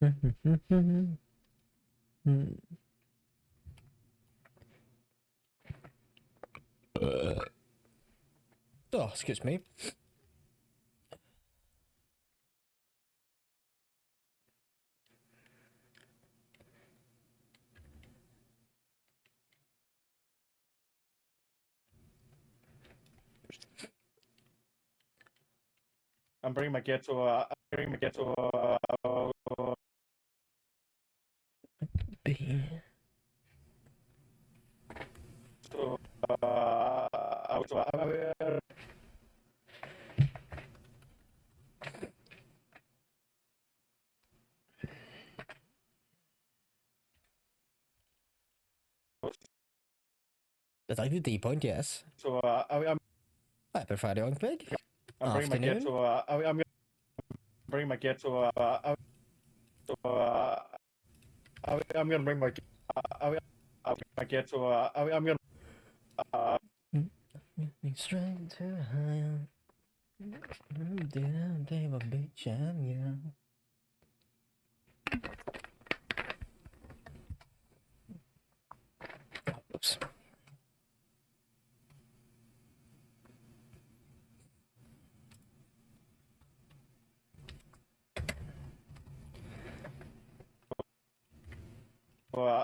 Oh, excuse me. I'm bringing my kid to B. That's like the D point, yes. Happy Friday, Young Pig. I'm bringing my kid Afternoon. to I'm bring my kid to I'm gonna bring my kid to I'm gonna Straight to high. They were bitch and yeah. Oops.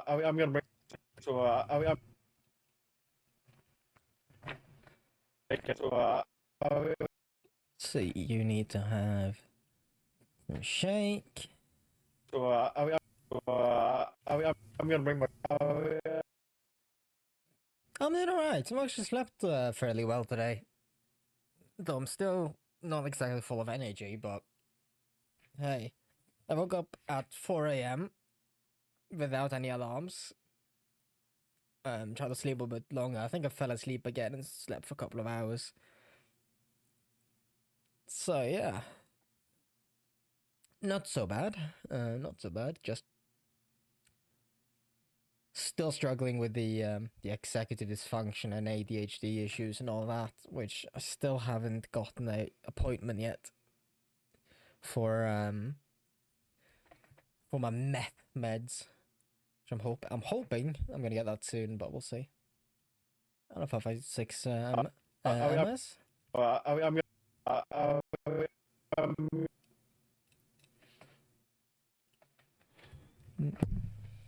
I'm gonna bring to I'm So you need to have some shake. I'm gonna bring my I'm doing alright. I've actually slept fairly well today. Though I'm still not exactly full of energy, but hey. I woke up at 4 a.m. without any alarms. Tried to sleep a bit longer. I think I fell asleep again and slept for a couple of hours. So yeah. Not so bad. Not so bad. Just still struggling with the executive dysfunction and ADHD issues and all that, which I still haven't gotten a appointment yet for my meth meds. Which I'm hoping I'm gonna get that soon, but we'll see. I don't know if I 6 MS. I'm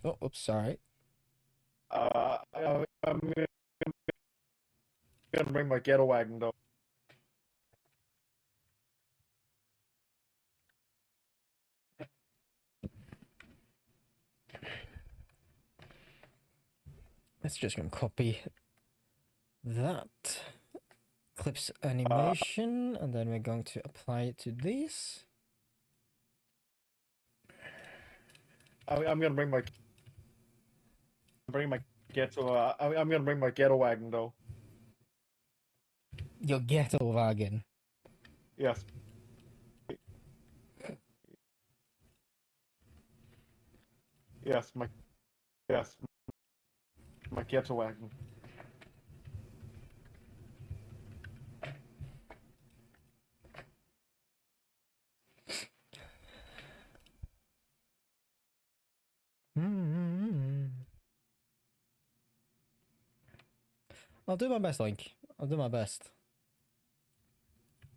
Oh, oops, sorry. I'm gonna bring my ghetto wagon though. Let's just gonna copy that clips animation, and then we're going to apply it to these. I'm gonna bring my kid to I'm gonna bring my ghetto wagon though. Your ghetto wagon. Yes. Yes, my ghetto wagon. I'll do my best, Link. I'll do my best.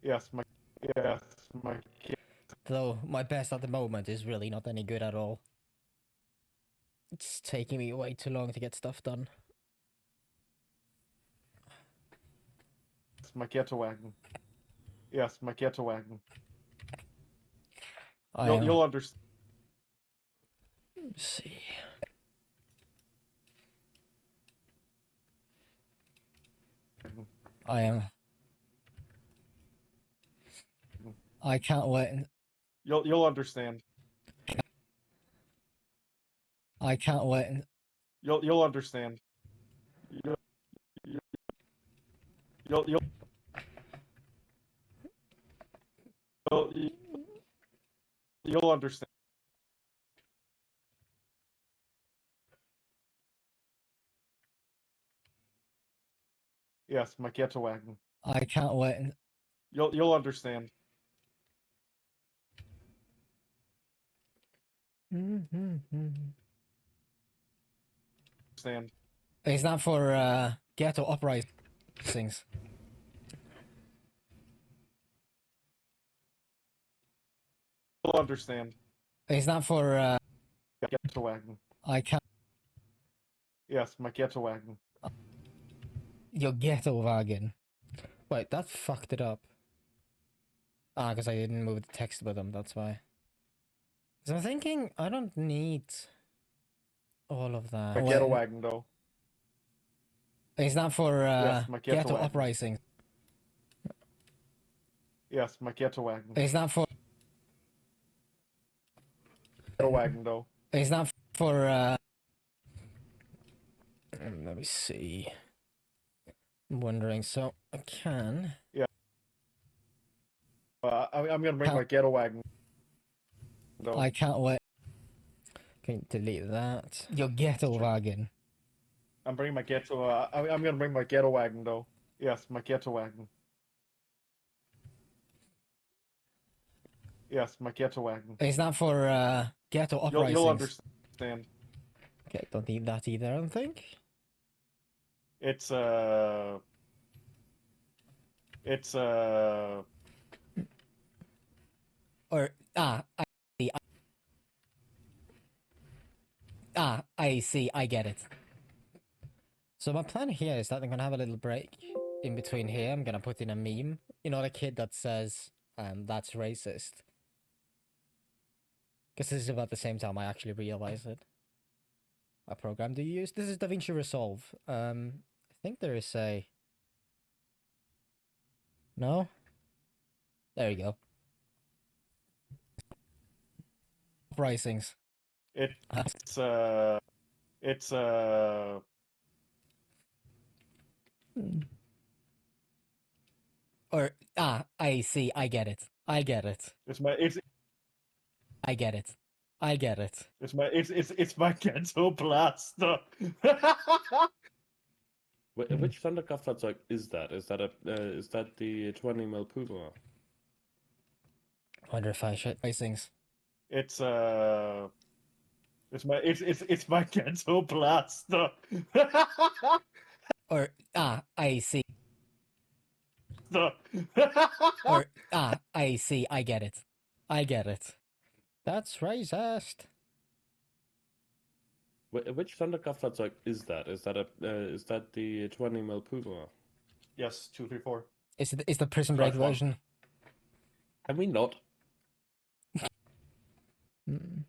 Yes, my kid. Though my best at the moment is really not any good at all. It's taking me way too long to get stuff done. My ghetto wagon. Yes, my ghetto wagon. You'll understand. Let's see. I am. I can't wait. You'll understand. I can't wait. You'll understand. You'll you'll you'll you'll, you'll understand. Yes, my ghetto wagon. I can't wait. You'll understand. Understand. Is that for ghetto uprisings? You'll understand. Is that for Ghetto wagon. I can't Yes, my ghetto wagon. your ghetto wagon? Wait, that fucked it up. Ah, because I didn't move the text with them, that's why. So I'm thinking I don't need all of that. My ghetto wagon, though. Is that for Yes, my ghetto ghetto wagon. uprisings? Yes, my ghetto wagon. Is that for Ghetto wagon, though. Is that for let me see. I'm wondering, so I can Yeah. I'm gonna bring my ghetto wagon, though. I can't wait. Can you delete that? Your ghetto wagon. I'm bringing my ghetto. I'm gonna bring my ghetto wagon, though. Yes, my ghetto wagon. Yes, my ghetto wagon. Is that for ghetto uprisings? You'll understand. Okay, don't need that either, I don't think. It's Or I see, I get it. So my plan here is that I'm gonna have a little break in between here. I'm gonna put in a meme. You know, the kid that says, that's racist. Because this is about the same time I actually realize it. What program do you use? This is DaVinci Resolve. I think there is a... No? There you go. Uprisings. it's Or I see, I get it. I get it. I get it. I get it. It's my ghetto blaster. Which Thunderkraftfahrzeug is that? Is that the 20 mil Puma? Wonder if I should racings. It's my ghetto blaster. Or I see. Or Or I see, I get it. I get it. That's racist. Which Thunderkraftfahrzeug is that? Is that the 20 mil Puma? Yes, 234. It's the Prison Break Drive one. version. Can we not? Mm.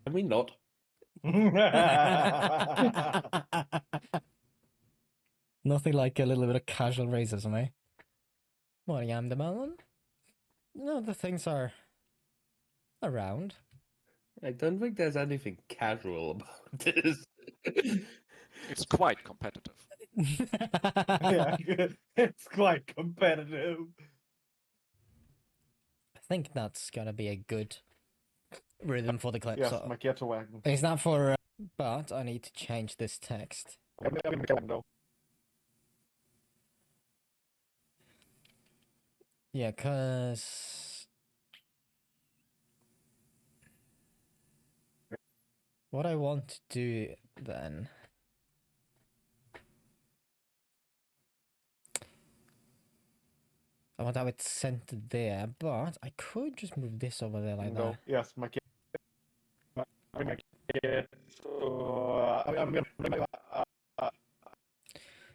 Can we not? Nothing like a little bit of casual racism, eh? Morning, I'm the melon. No, the things are around. I don't think there's anything casual about this. It's quite competitive. Yeah, it's quite competitive. I think that's gonna be a good rhythm for the clip. Yes, So my ghetto wagon. is that for? But I need to change this text. I'm gonna get one, though. Yeah, cause what I want to do then. I want to have it centered there, but I could just move this over there like No. that. Yes, my ghetto. I'm gonna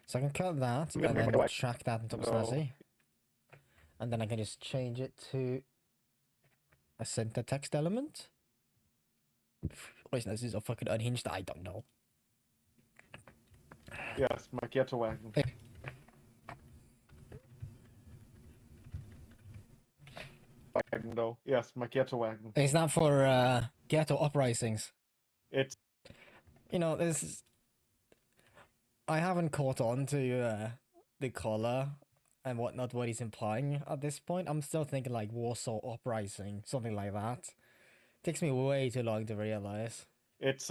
So I can cut that I'm gonna and make then my track that into No. Snazzy. And then I can just change it to a center text element. Or is this a fucking unhinged? I don't know. Yes, my ghetto wagon. Wagon, though. Yes, my ghetto wagon. Is that for ghetto uprisings? It's You know, this is... I haven't caught on to the color and whatnot, what he's implying at this point. I'm still thinking like Warsaw Uprising, something like that. Takes me way too long to realize. it's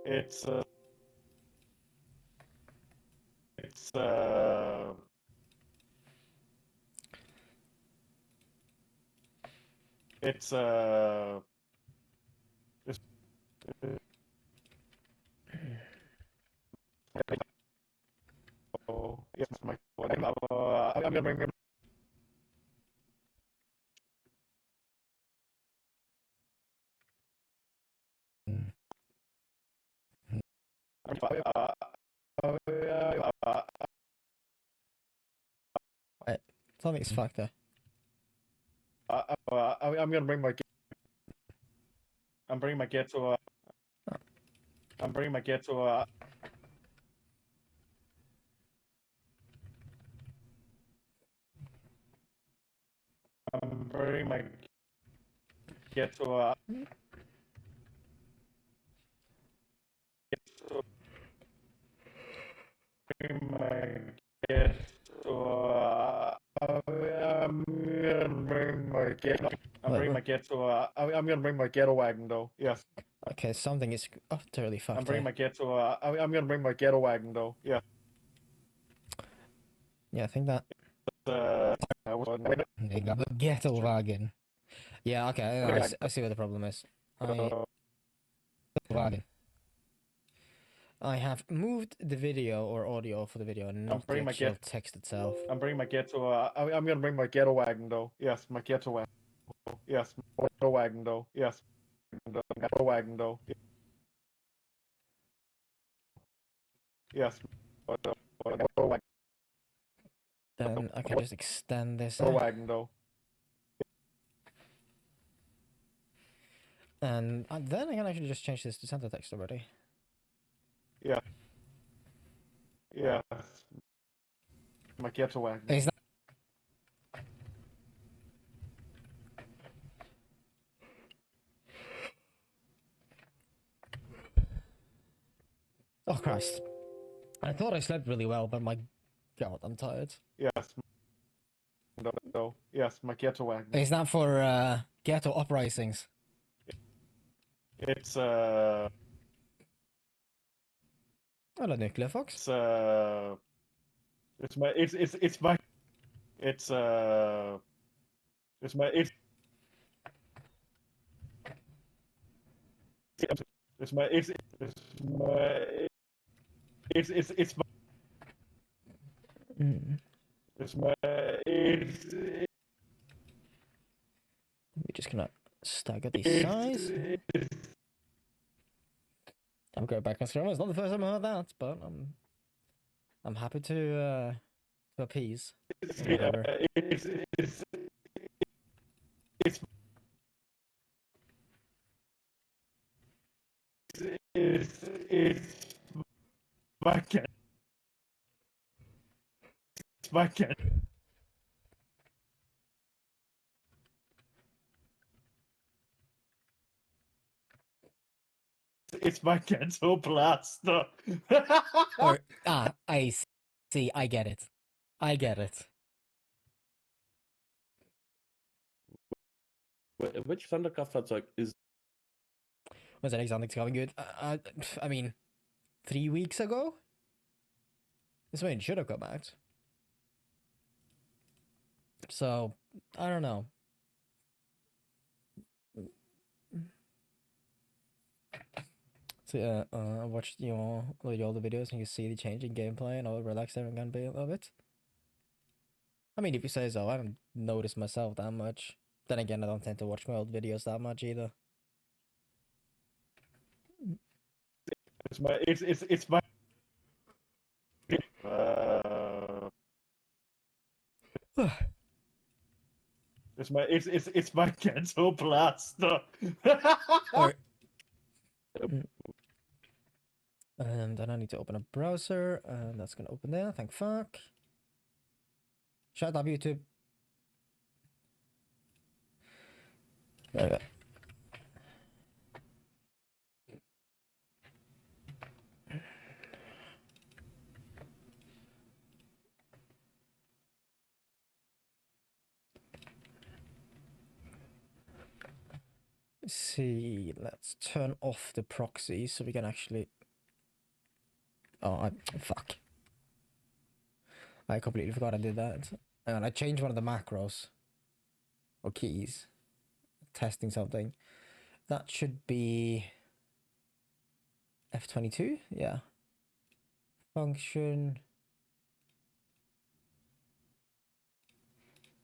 it's uh, it's oh, yes, my I'm gonna bring Wait, something's fucked there. I'm gonna bring my I'm bringing my kid to I'm bringing my kid to I'm bringing my kid to bring my kid to I'm gonna bring my kid. I'm Wait, bringing my kid to I'm gonna bring my ghetto wagon though. Yes. okay, something is utterly fucked I'm bringing there. my kid to I'm gonna bring my ghetto wagon though. Yeah. Yeah, I think that I was they got the ghetto wagon. Yeah, okay, I see what the problem is. Wagon. I have moved the video or audio for the video and not the bringing my actual kid. text itself. I'm bringing my kid to I'm gonna bring my ghetto wagon though. Yes, my ghetto wagon. Yes, my ghetto wagon though. Yes, ghetto wagon though. Yes, ghetto wagon. Then I can just extend this Ghetto out. wagon though. And then I can actually just change this to center text already. Yeah. Yeah. My ghetto wagon. Is that... Oh Christ. I thought I slept really well, but my god, I'm tired. Yes. No. Yes, my ghetto wagon. Is that for ghetto uprisings? It's Hello, Nuclear Fox. it's my it's my it's it's my it's my it's it's my it's my it's my Mm. it's my it's We're just gonna stagger the size. I'm going back on screen. It's not the first time I heard that, but I'm happy to appease. Or whatever. it's it's my cat. It's my cat. It's my ghetto blaster. Or I see. I get it. I get it. Which Thunderkraftfahrzeug is Was that something's coming good? I mean, 3 weeks ago? This one should have come out. So, I don't know. So, I watched your older videos and you see the change in gameplay and how relaxed everyone can be a little bit. I mean, if you say so, I don't notice myself that much. Then again, I don't tend to watch my old videos that much either. It's my it's my uh, it's my ghetto blaster. Or, then I need to open a browser, and that's gonna open there. Thank fuck. Shut up, YouTube. There we go. See, let's turn off the proxy so we can actually... Oh, fuck. I completely forgot I did that. And I changed one of the macros or keys. Testing something. That should be F22. Yeah. Function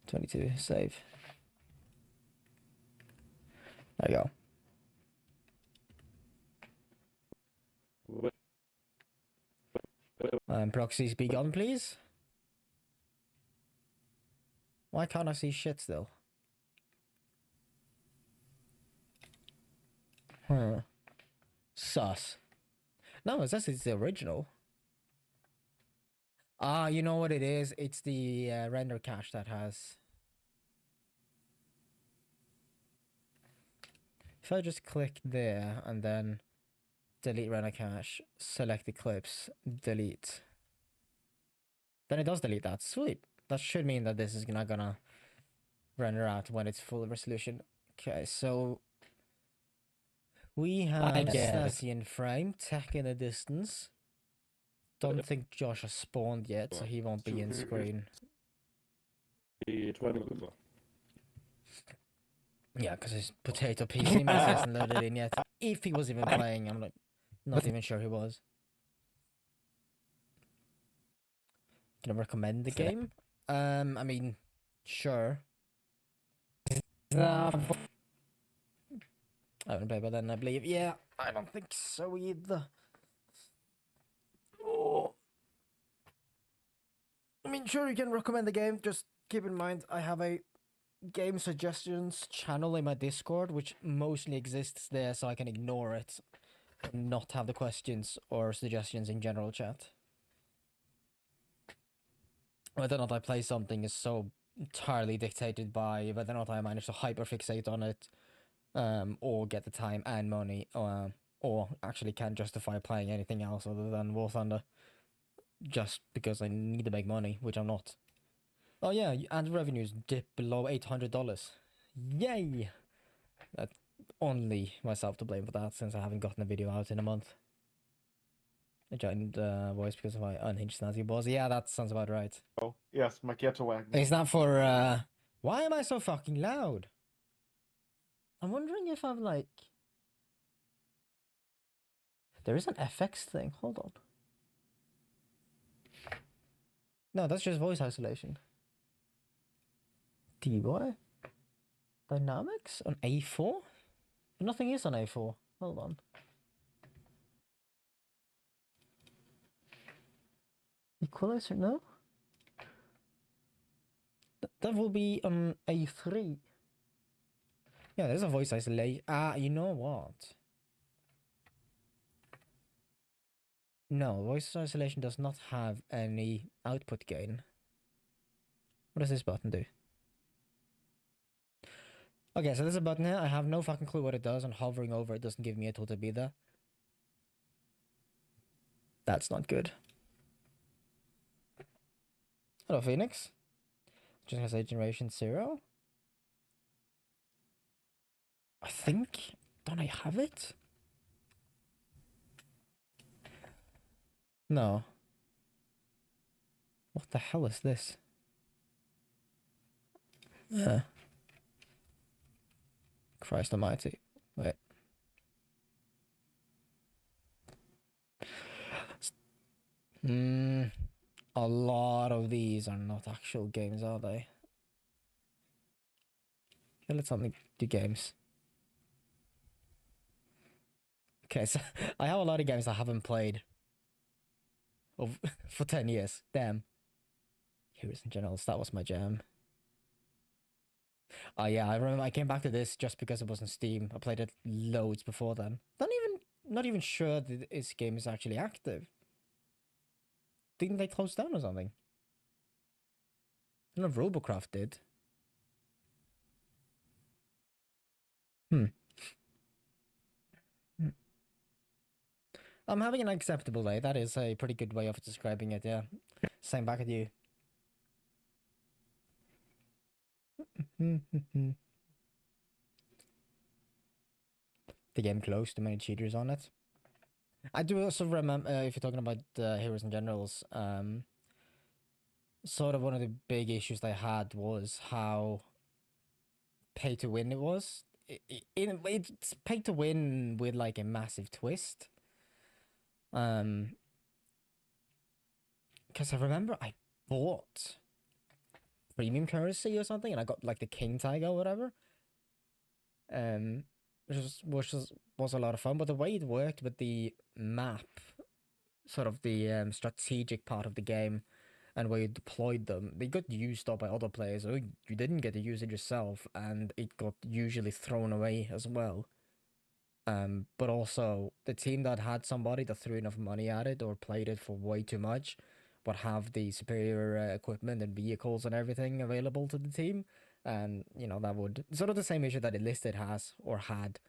22. Save. There you Wait, go. Proxies be gone, please. Why can't I see shit still? Huh. Sus. No, it says it's the original. Ah, you know what it is? It's the render cache that has. If I just click there and then delete render cache, select Eclipse, delete. Then it does delete that. Sweet. That should mean that this is not gonna render out when it's full resolution. Okay, so we have Stasian frame, tech in the distance. Don't think Josh has spawned yet, so he won't be in screen. the 20. Yeah, because his potato PC mate hasn't loaded in yet. If he was even playing, I'm like, not even sure he was. Can I recommend the game? I mean, sure. I haven't played by then, I believe. Yeah, I don't think so either. Oh. I mean, sure, you can recommend the game. Just keep in mind, I have a game suggestions channel in my Discord, which mostly exists there, so I can ignore it and not have the questions or suggestions in general chat. Whether or not I play something is so entirely dictated by whether or not I manage to hyperfixate on it, or get the time and money, or actually can justify playing anything else other than War Thunder, just because I need to make money, which I'm not. Oh yeah, ad revenues dip below $800. Yay! That's only myself to blame for that, since I haven't gotten a video out in a month. I joined voice because of my unhinged snazzy balls. Yeah, that sounds about right. Oh, yes, my wagon. Is that for, why am I so fucking loud? I'm wondering if I'm like... There is an FX thing, hold on. No, that's just voice isolation. DY? Dynamics on A4? Nothing is on A4. Hold on. Equalizer, no? That will be on A3. Yeah, there's a voice isolation. Ah, you know what? No, voice isolation does not have any output gain. What does this button do? Okay, so there's a button here. I have no fucking clue what it does, and hovering over it doesn't give me a tool to be there. That's not good. Hello, Phoenix. Just gonna say generation 0. I think... Don't I have it? No. What the hell is this? Christ almighty. Wait. A lot of these are not actual games, are they? Yeah, let's only do games. Okay, so I have a lot of games I haven't played for 10 years. Damn. Heroes and Generals, that was my jam. Oh yeah, I remember I came back to this just because it was on Steam. I played it loads before then. Not even sure that this game is actually active. Didn't they close down or something? I don't know if Robocraft did. I'm having an acceptable day. That is a pretty good way of describing it, yeah. Same back at you. The game closed, too many cheaters on it. I do also remember, if you're talking about Heroes and Generals, sort of one of the big issues they had was how pay to win it was. It's pay to win with like a massive twist. Because I remember I bought premium currency or something, and I got like the King Tiger or whatever. Which was a lot of fun. But the way it worked with the map, sort of the strategic part of the game, and where you deployed them, they got used up by other players. Or you didn't get to use it yourself, and it got usually thrown away as well. But also the team that had somebody that threw enough money at it or played it for way too much would have the superior equipment and vehicles and everything available to the team. And, that would sort of the same issue that Enlisted has or had,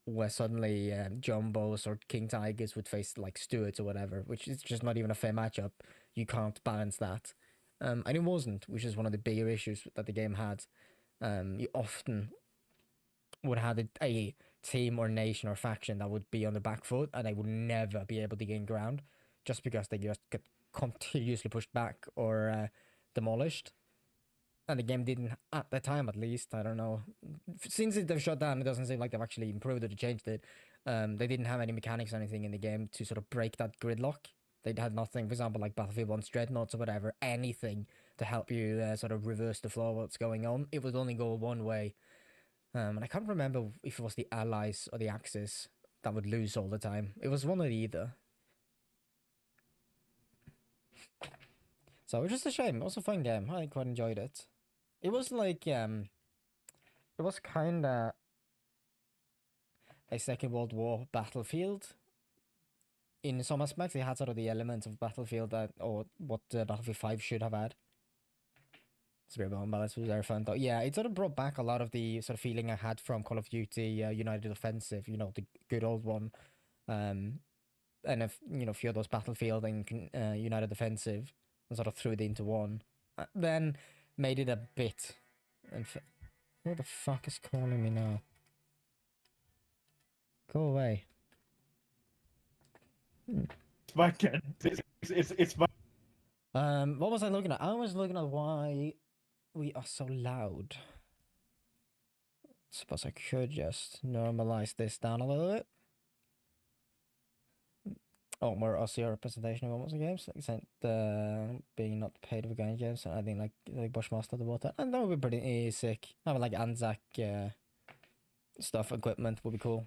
where suddenly Jumbos or King Tigers would face like Stuarts or whatever, which is just not even a fair matchup. You can't balance that. And it wasn't, which is one of the bigger issues that the game had. You often would have a team or nation or faction that would be on the back foot and they would never be able to gain ground just because they just get continuously pushed back or demolished. And the game didn't, at the time at least, I don't know. Since they've shut down, it doesn't seem like they've actually improved it or changed it. They didn't have any mechanics or anything in the game to sort of break that gridlock. They had nothing, for example, like Battlefield 1's Dreadnoughts or whatever, anything to help you sort of reverse the flow of what's going on. It would only go one way. And I can't remember if it was the Allies or the Axis that would lose all the time. It was one or the either. So it was just a shame. It was a fun game. I quite enjoyed it. It was like, it was kind of a Second World War battlefield. In some aspects, it had sort of the elements of Battlefield or what Battlefield 5 should have had. Spirit Bomb Balance was very fun though. Yeah, it sort of brought back a lot of the sort of feeling I had from Call of Duty United Offensive, the good old one. And if a few of those Battlefield and United Offensive and sort of threw it into one. Then made it a bit. Who the fuck is calling me now? Go away. It's my cat. It's my. What was I looking at? I was looking at why we are so loud. Suppose I could just normalize this down a little bit. Oh, more Aussie representation of almost games, except being not paid for going games, and I think like Bushmaster the water, and that would be pretty sick. Having like Anzac stuff, equipment would be cool.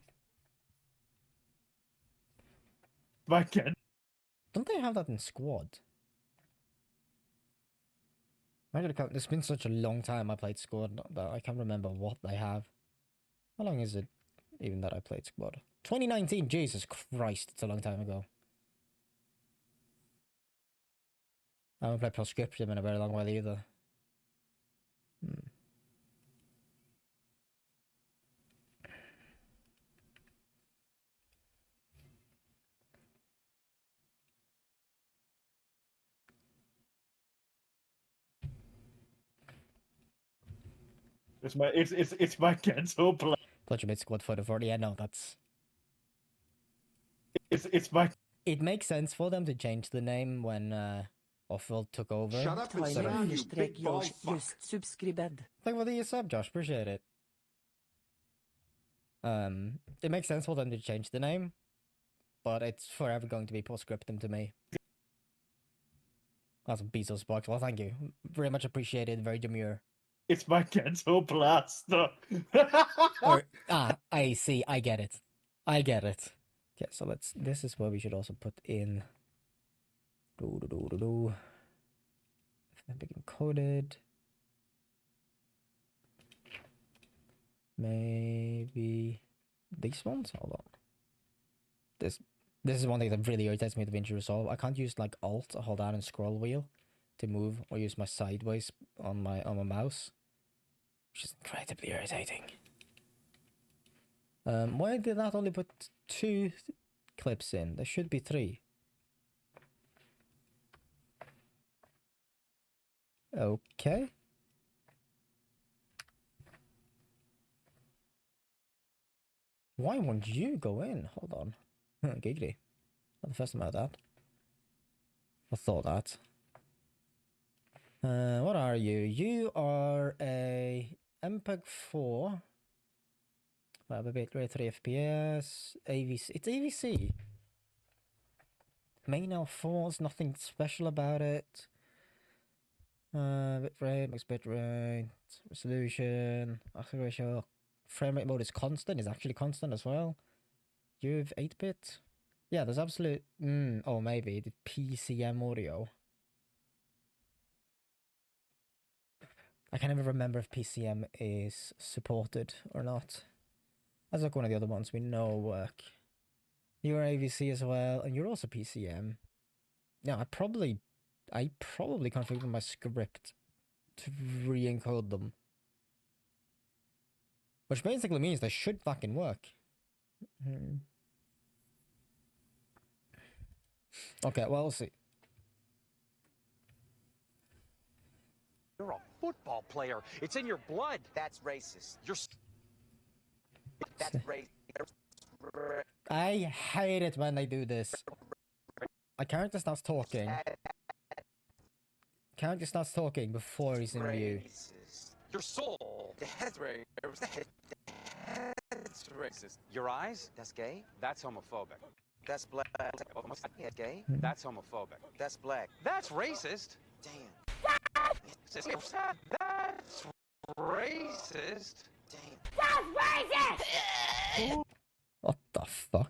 My cat. Don't they have that in Squad? It's been such a long time I played Squad that I can't remember what they have. How long is it even that I played Squad? 2019, Jesus Christ, it's a long time ago. I haven't played Proscription in a very long while either. It's my cat so black. Thought you made Squad Fighter 40. Yeah, no, that's... It's my. It makes sense for them to change the name when Offworld took over. Shut up and sit down, you big bald fuck. Subscribed. Thank you for the sub, Josh. Appreciate it. It makes sense for them to change the name, but it's forever going to be Postscriptum to me. That's a Bezos box. Well, thank you. Very much appreciated. Very demure. It's my cat so blaster. I see. I get it. I get it. Okay, so this is where we should also put in. Authentic encoded. Maybe these ones. Hold on. This is one thing that really irritates me with DaVinci Resolve. I can't use like Alt, hold down, and scroll wheel to move, or use my sideways on my mouse, which is incredibly irritating. Why did that only put 2 clips in? There should be 3. Okay. Why won't you go in? Hold on. Giggity. Not the first time I heard that. I thought that. What are you? You are a MPEG 4. Bitrate 3 FPS. AVC. It's AVC. Main L4. There's nothing special about it. Bitrate, max bitrate, resolution, aspect ratio. Frame rate mode is constant. Is actually constant as well. You have 8-bit. Yeah, there's absolute. Oh, maybe the PCM audio. I can never remember if PCM is supported or not. That's like one of the other ones we know work. You're AVC as well, and you're also PCM. Yeah, I probably configured my script to re-encode them. Which basically means they should fucking work. Okay, well, we'll see. You're a football player. It's in your blood. That's racist. That's racist. I hate it when they do this. A character starts talking. Character starts talking before he's in view. Your soul. That's racist. Your eyes? That's gay. That's homophobic. That's black. Yeah, gay. That's homophobic. That's black. That's racist. Damn. That's racist. Damn. What the fuck?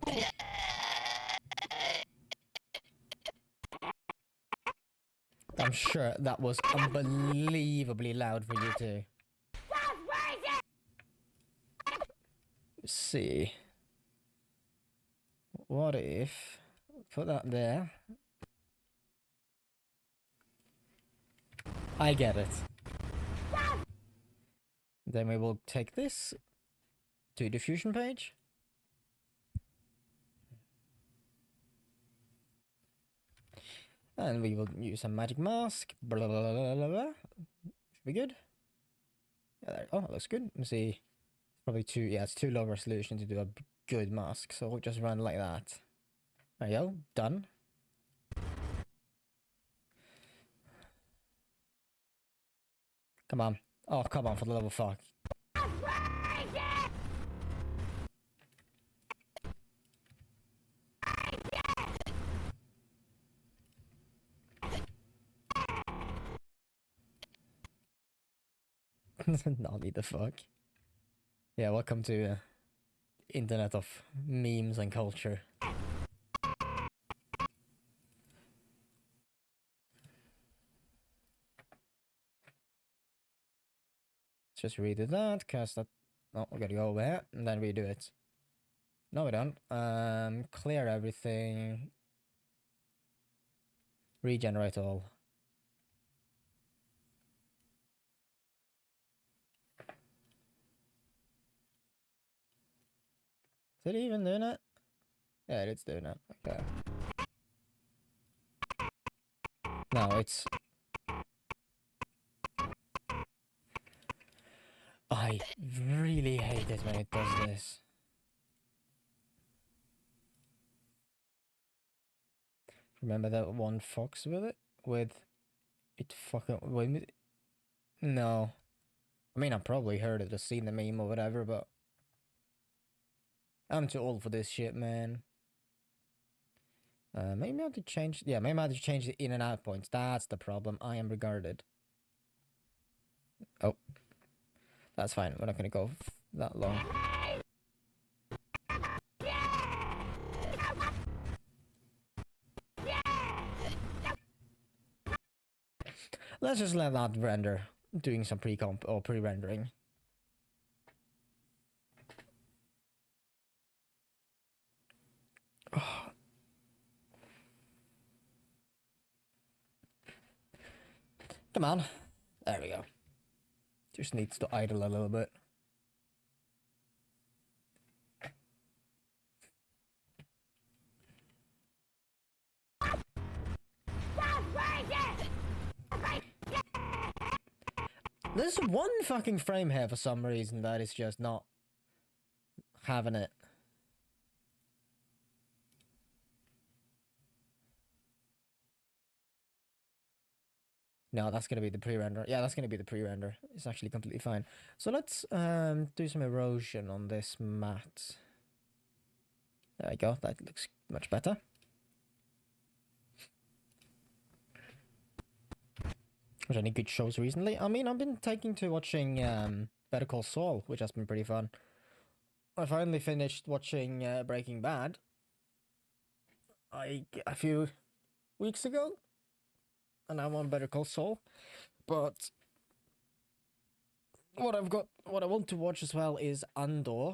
I'm sure that was unbelievably loud for you too. Let's see. What if put that there? I get it. Then we will take this to the diffusion page. And we will use a magic mask. Blah, blah, blah, blah, blah. Should be good. Yeah, there, oh, that looks good. Let's see. It's probably too, yeah, it's too low resolution to do a good mask. So we'll just run like that. There you go. Done. Come on. Oh, come on, for the love of fuck. Not need the fuck. Yeah, welcome to internet of memes and culture. Just redo that, cast that. Oh, we gotta go over and then redo it. No, we don't. Clear everything. Regenerate all. Is it even doing it? Yeah, it's doing it. Okay. No, it's... I really hate it when it does this. Remember that one fox with it? With it fucking... With... No. I mean, I probably heard it or seen the meme or whatever, but... I'm too old for this shit, man. Maybe I have to change... Yeah, maybe I have to change the in and out points. That's the problem. I am regarded. Oh. That's fine. We're not gonna go that long. Let's just let that render. Doing some pre-comp or pre-rendering. Oh. Come on. There we go. Just needs to idle a little bit. There's one fucking frame here for some reason that is just not having it. No, that's gonna be the pre-render. Yeah, that's gonna be the pre-render. It's actually completely fine. So let's do some erosion on this mat. There we go. That looks much better. Was any good shows recently? I mean, I've been taking to watching Better Call Saul, which has been pretty fun. I finally finished watching Breaking Bad. A few weeks ago, and I'm on Better Call Saul. But what I want to watch as well is Andor,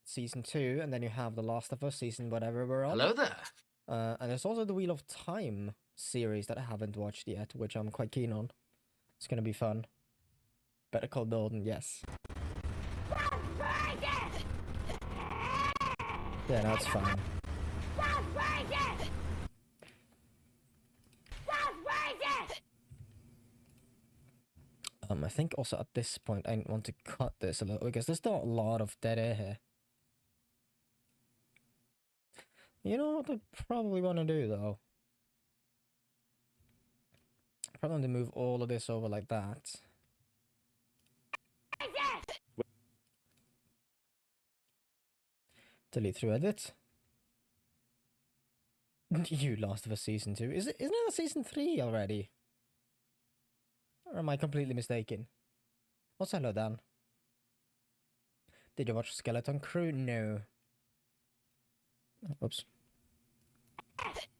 season 2, and then you have The Last of Us, season whatever we're on. Hello there. And there's also the Wheel of Time series that I haven't watched yet, which I'm quite keen on. It's gonna be fun. Better Call Golden, yes. Yeah, no, it's fine. I think also at this point I want to cut this a little because there's not a lot of dead air here. You know what I probably want to do though? Probably want to move all of this over like that. Delete through edit. You Last of Us season 2. Isn't it a season 3 already? Or am I completely mistaken? What's hello Dan? Did you watch Skeleton Crew? No. Oops.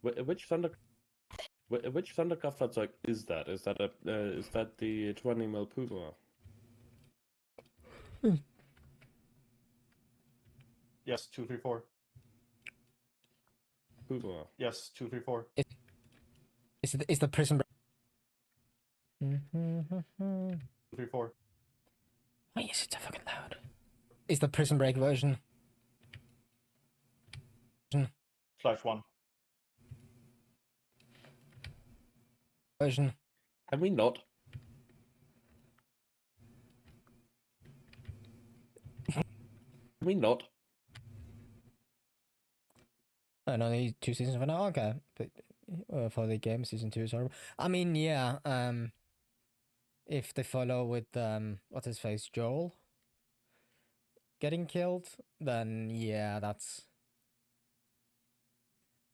Which Thunderkraft like is that? Is that the 20 mil Puma? Yes, 234. Puma. Yes, 234. Is the prison break? 234. Why is it so fucking loud? Is the prison break version? /1. Version. Can we not? Can we not? I know these 2 seasons for now. Okay, but for the game, season 2 is horrible. I mean, yeah. If they follow with what's his face, Joel, getting killed, then yeah, that's.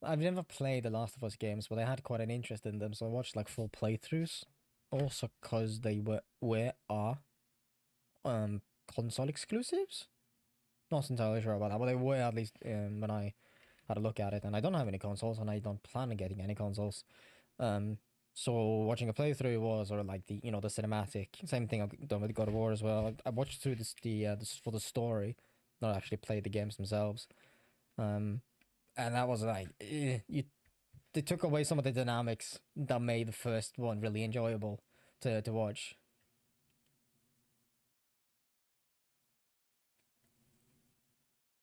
I've never played the Last of Us games, but I had quite an interest in them, so I watched like full playthroughs. Also, cause they are console exclusives. Not entirely sure about that, but they were at least when I had a look at it. And I don't have any consoles, and I don't plan on getting any consoles. So watching a playthrough was, or like the the cinematic. Same thing I've done with God of War as well. I watched through this for the story, not actually played the games themselves. And that was like they took away some of the dynamics that made the first one really enjoyable to watch.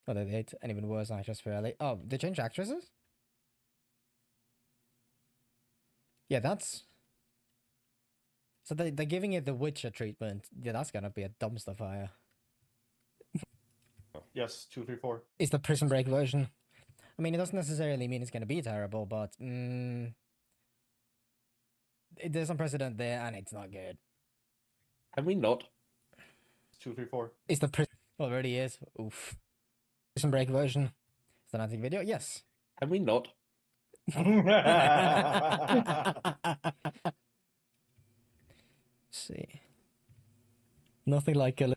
Oh, they did, and even worse actress fairly. Oh, they changed actresses? Yeah, that's. So they're giving it the Witcher treatment. Yeah, that's gonna be a dumpster fire. Yes, 234. It's the Prison Break version. I mean, it doesn't necessarily mean it's gonna be terrible, but there's some precedent there, and it's not good. Can we not? 234. It's the prison already is. Oof. Prison Break version. Is that an video? Yes. Can we not? See. Nothing like a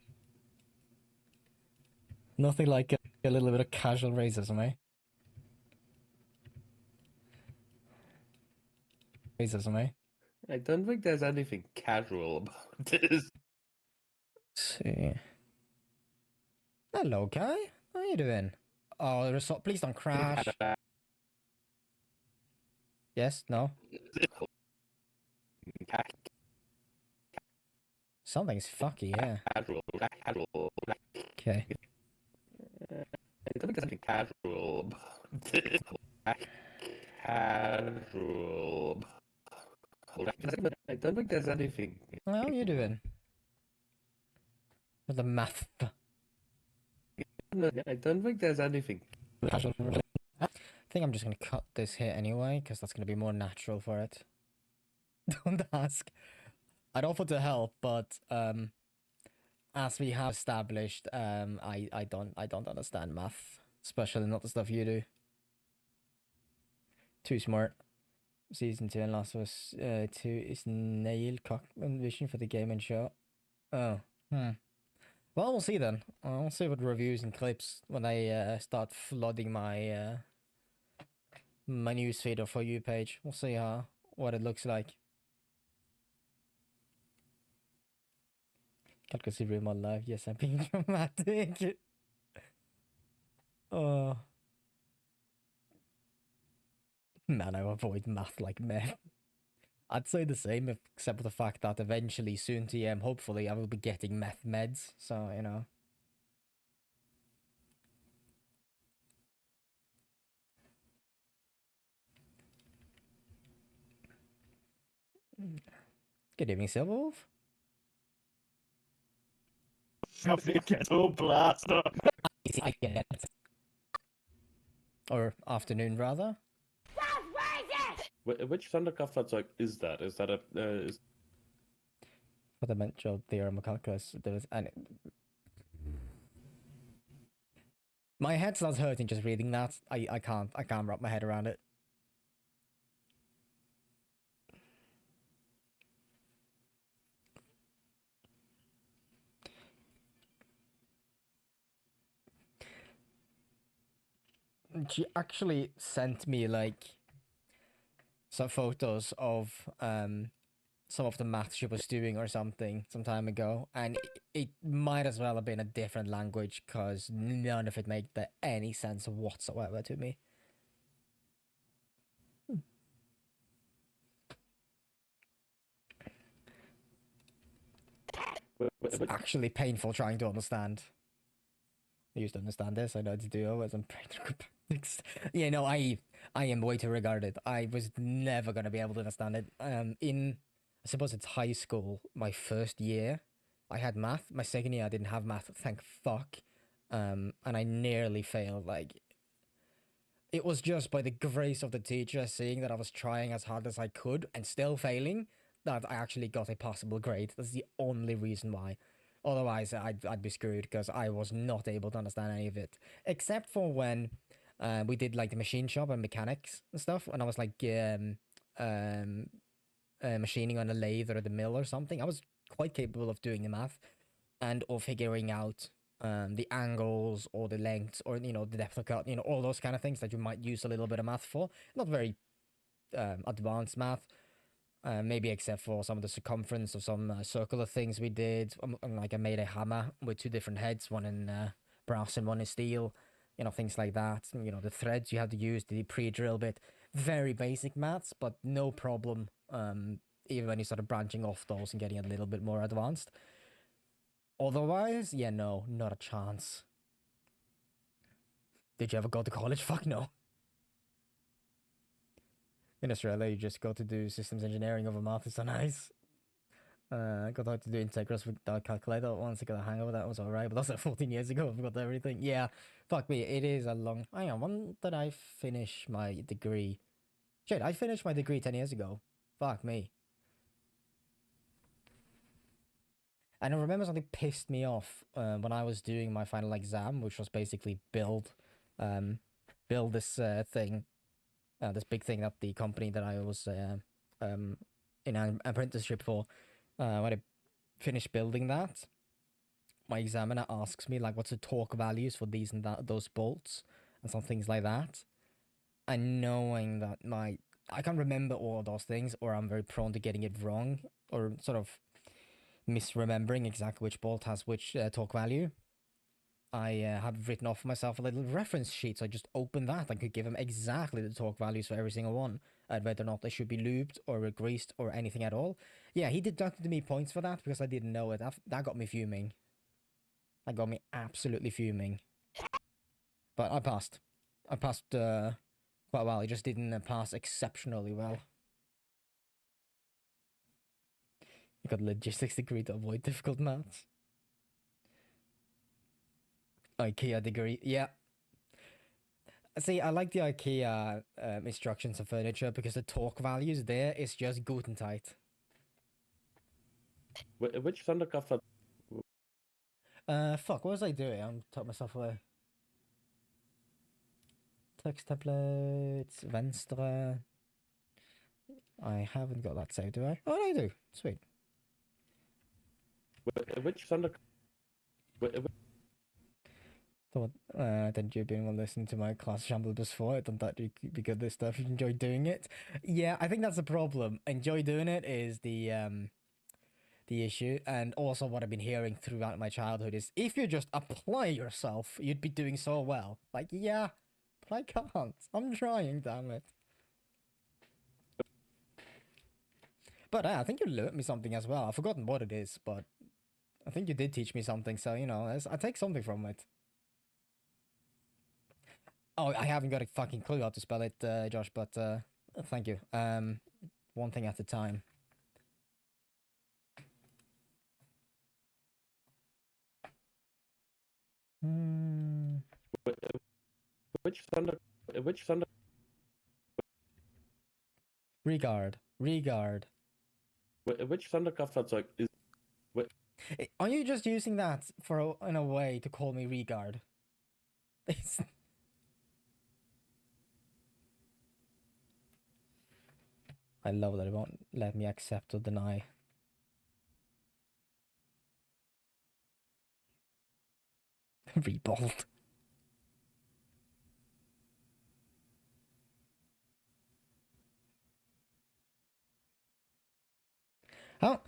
little bit of casual racism, eh? Racism, eh? I don't think there's anything casual about this. See. Hello, guy. How you doing? Oh, please don't crash. Yes? No? Something's fucky, yeah. Casual. Okay. I don't think there's anything casual about this. Casual. I don't think there's anything. How you doing? With the math. I don't think there's anything. I think I'm just gonna cut this here anyway, because that's gonna be more natural for it. Don't ask. I'd offer to help, but as we have established, I don't understand math, especially not the stuff you do. Too smart. Season 2 and Last of Us 2 is nail cock and vision for the game and show. Oh, Well, we'll see then. I'll see what reviews and clips when I start flooding my my newsfeed or For You page. We'll see what it looks like. Can't consider my life. Yes, I'm being dramatic. Oh. Man, I avoid math like meth. I'd say the same, except for the fact that eventually, soon TM, hopefully, I will be getting meth meds, so, you know. Good evening, Silverwolf. Something ghetto blaster. I get it. Or afternoon, rather. Which Thunderkraft like is that? Is that a is Fundamental theorem of calculus. My head starts hurting just reading that. I can't wrap my head around it. She actually sent me like some photos of some of the math she was doing or something some time ago, and it might as well have been a different language because none of it made any sense whatsoever to me. It's actually painful trying to understand. I used to understand this. I know it's duo as I'm practical. Yeah, no, I am way too regarded. I was never gonna be able to understand it. In I suppose it's high school, my first year, I had math. My second year, I didn't have math. Thank fuck. And I nearly failed. Like, it was just by the grace of the teacher seeing that I was trying as hard as I could and still failing that I actually got a passable grade. That's the only reason why. Otherwise, I'd be screwed because I was not able to understand any of it, except for when we did like the machine shop and mechanics and stuff, and I was like machining on a lathe or the mill or something. I was quite capable of doing the math and of figuring out the angles or the lengths or the depth of cut, all those kind of things that you might use a little bit of math for. Not very advanced math. Maybe except for some of the circumference of some circular things we did. Like I made a hammer with two different heads, one in brass and one in steel. Things like that. The threads you had to use, the pre-drill bit. Very basic maths, but no problem. Even when you started branching off those and getting a little bit more advanced. Otherwise, yeah, no, not a chance. Did you ever go to college? Fuck no. In Australia, you just go to do systems engineering over math. It's so nice. I got out to do integrals with the calculator once. I got a hang of it. That was alright, but that's like 14 years ago. I forgot everything. Yeah, fuck me. It is a long. Hang on, when did I finish my degree? Shit, I finished my degree 10 years ago. Fuck me. And I remember something pissed me off when I was doing my final exam, which was basically build this thing. This big thing that the company that I was in an apprenticeship for, when I finished building that, my examiner asks me like, what's the torque values for these and those bolts and some things like that, and knowing that I can't remember all of those things, or I'm very prone to getting it wrong or sort of misremembering exactly which bolt has which torque value. I have written off for myself a little reference sheet, so I just opened that. I could give him exactly the torque values for every single one, and whether or not they should be lubed or greased or anything at all. Yeah, he deducted me points for that because I didn't know it. That got me fuming. That got me absolutely fuming. But I passed. I passed quite well. I just didn't pass exceptionally well. I got a logistics degree to avoid difficult maths. IKEA degree, yeah. See, I like the IKEA instructions of furniture because the torque values there is just Gutentite. Which Thundercraft? Fuck, what was I doing? I'm talking myself away. Text templates, Venstre. I haven't got that saved, do I? Oh, I do. Sweet. Which Thundercraft? Then you've been listening to my class shamble before. I thought that you could be good at this stuff. You enjoy doing it. Yeah, I think that's the problem. Enjoy doing it is the issue, and also what I've been hearing throughout my childhood is if you just apply yourself, you'd be doing so well. Like, yeah, but I can't. I'm trying, damn it. But I think you learned me something as well. I've forgotten what it is, but I think you did teach me something. So you know, I take something from it. Oh, I haven't got a fucking clue how to spell it, Josh. But thank you. One thing at a time. Hmm. Which Thunder? Which Thunder? Regard. Regard. Which Thundercraft that's like is? Are you just using that for in a way to call me Regard? I love that it won't let me accept or deny. Rebolt. How?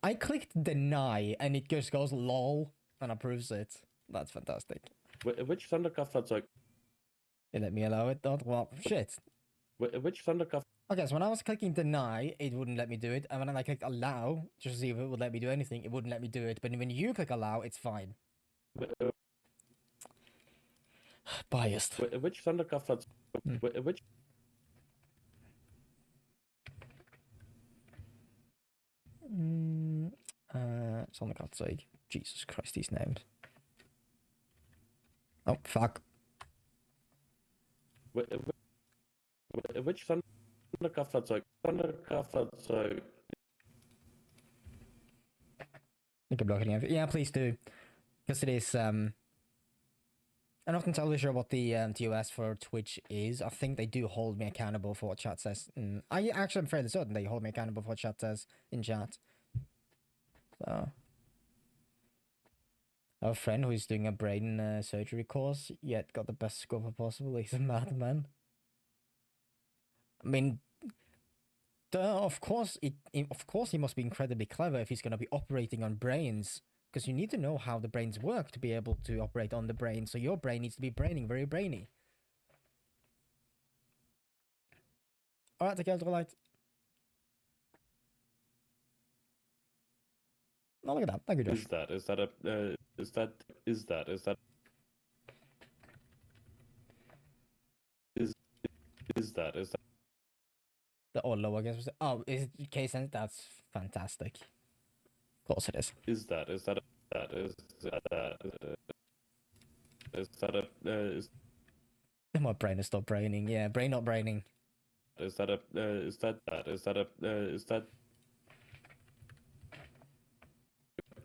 I clicked deny and it just goes lol and approves it. That's fantastic. Which Thundercraft that's like? It let me allow it. Not well, shit. Which Thundercraft? Okay, so when I was clicking deny, it wouldn't let me do it, and when I clicked allow, just to see if it would let me do anything, it wouldn't let me do it. But when you click allow, it's fine. Biased. Which Thundercraft that's? Which? It's on the God's sake. Jesus Christ, these names. Oh, fuck. Which Thundercraft that's like? Thundercraft that's like. You can block it. Yeah, please do. Because it is, I'm not entirely sure what the TOS for Twitch is. I think they do hold me accountable for what chat says. I actually am fairly certain they hold me accountable for what chat says in chat. So, I have a friend who's doing a brain surgery course, yet got the best score possible. He's a madman. I mean, of course, of course he must be incredibly clever if he's going to be operating on brains. Because you need to know how the brains work to be able to operate on the brain. So your brain needs to be braining very brainy. Alright, take care, light. Oh, look at that. Thank you, Josh. Is that a? Is that? Is that? Is that? Is that? Is that? The low, I guess. Oh, is it K-Sense? That's fantastic. Of course it is. Is that? Is that? That is that? Is that a? Is My brain is still braining. Yeah, brain not braining. is that a? Is that? Is that a? Is that?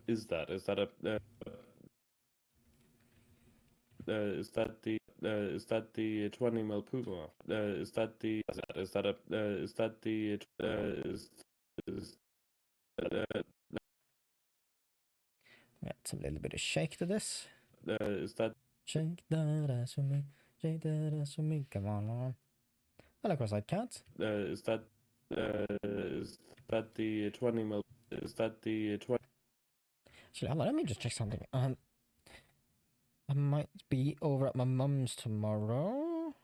Is that? Is that a? Is that the? Is that the 20 mil Puma? Is that the? Is that a? Is that the? Is It's a little bit of shake to this. is that? Shake that ass for me. Shake that ass for me. Come on. Hello, cross-eyed cat. Is that? Is that the 20 mil? Is that the 20? Actually, hold on, let me just check something. I might be over at my mum's tomorrow.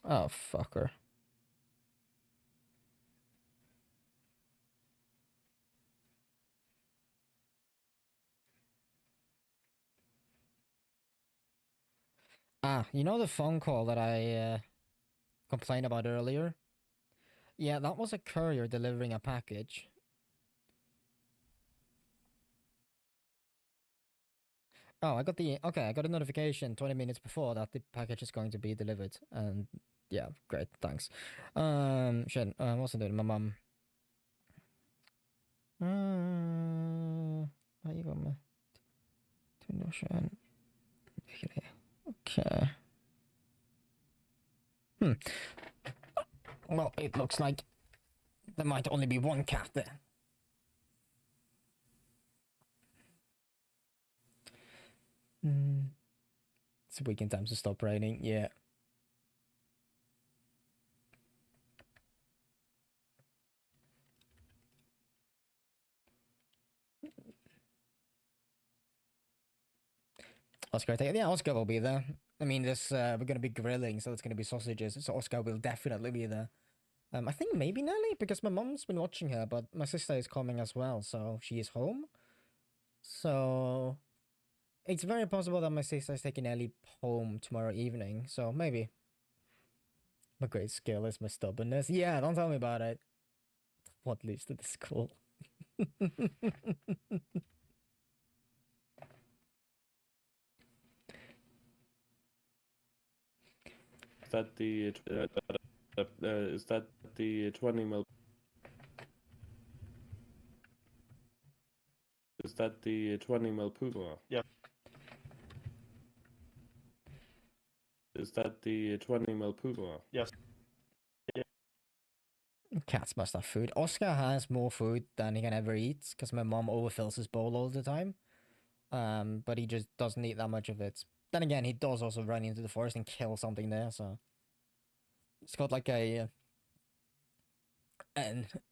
Oh, fucker. Ah, you know the phone call that I complained about earlier? Yeah, that was a courier delivering a package. Oh, I got a notification 20 minutes before that the package is going to be delivered, and Yeah, great, thanks. Shit, what's I doing? My mum. How you going, Okay. Well, it looks like there might only be one cat there. It's weekend time to stop raining, yeah. Oscar, yeah, Oscar will be there. I mean, this we're gonna be grilling, so it's gonna be sausages. So Oscar will definitely be there. I think maybe Nelly because my mom's been watching her, but my sister is coming as well, so she is home. So it's very possible that my sister is taking Nelly home tomorrow evening. So maybe. My great skill is my stubbornness. Yeah, don't tell me about it. What leads to the school? Is that the 20 mil? Is that the 20 mil Puma? Yes. Is that the 20 mil Puma? Yes. Cats must have food. Oscar has more food than he can ever eat because my mom overfills his bowl all the time. But he just doesn't eat that much of it. Then again, he does also run into the forest and kill something there, so it's got like a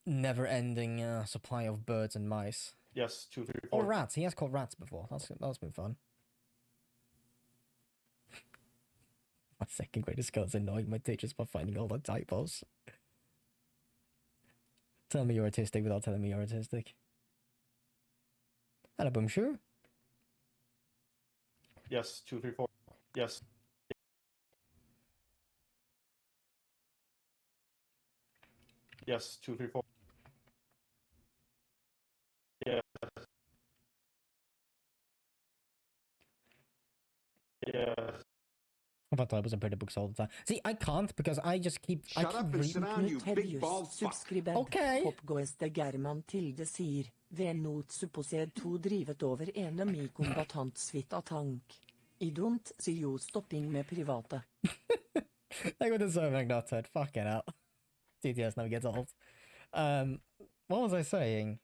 never-ending supply of birds and mice. Yes, 2, 3, Or 4. rats. He has caught rats before. That's been fun. My second greatest skill is annoying my teachers by finding all the typos. Tell me you're autistic without telling me you're autistic. Hello, Boomshoo. Yes, 2, 3, 4. Yes. Yes, 2, 3, 4. Yes. Yes. I thought I was in pretty books all the time. See, I can't because I just keep. Shut I keep up and sit down, you big bald fuck. Okay. Hoppgåeste German Tilde sier, ved not supposed to drivet over enemy kombatantsvitt av tank. I don't see you stopping med private. I got deserving that said. Fucking hell. TTS never gets old. What was I saying?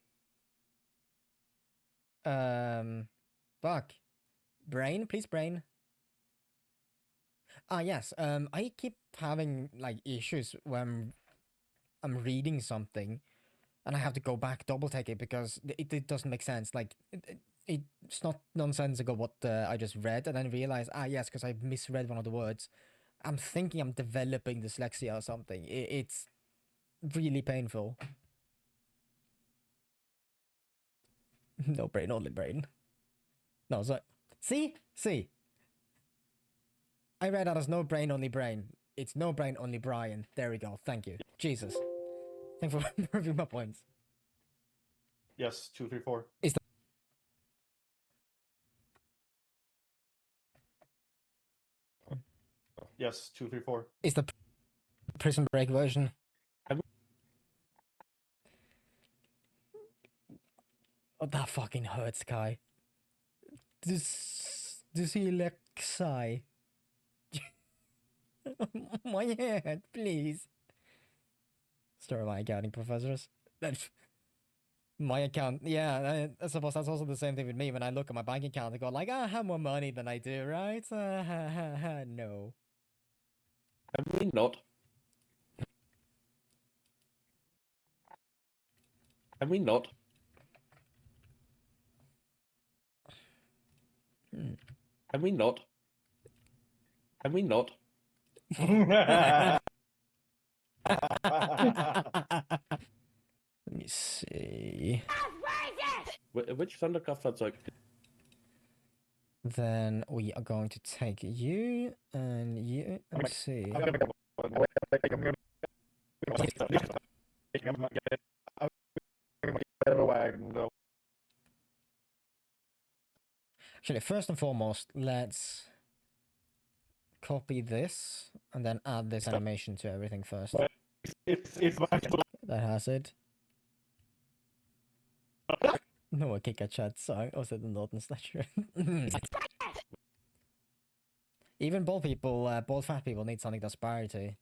Fuck. Brain, please, brain. Yes. I keep having like issues when I'm reading something, and I have to go back double take it because it doesn't make sense. Like it's not nonsensical what I just read, and then realize yes, because I misread one of the words. I'm thinking I'm developing dyslexia or something. It's really painful. No brain, only brain. No, so see. I read that as no brain, only brain. It's no brain, only Brian. There we go. Thank you. Jesus. Thanks for proving my points. Yes, 2, 3, 4. Is the Yes, 2, 3, 4. is the Prison Break version? Oh, that fucking hurts, Kai. Dyslexia. My head, please. Story my accounting professors. My account, yeah, I suppose that's also the same thing with me when I look at my bank account and go like, I have more money than I do, right? No. Have we not? Have we not? Have we not? Have we not? Let me see. Which Thunderkraftfahrzeug? Then we are going to take you and you. Let's see. Actually, first and foremost, let's copy this. and then add this animation to everything first. It's That has it. No, kicka chat sang, og så er det noten statue. Even bald people, bald fat people need something to aspire to.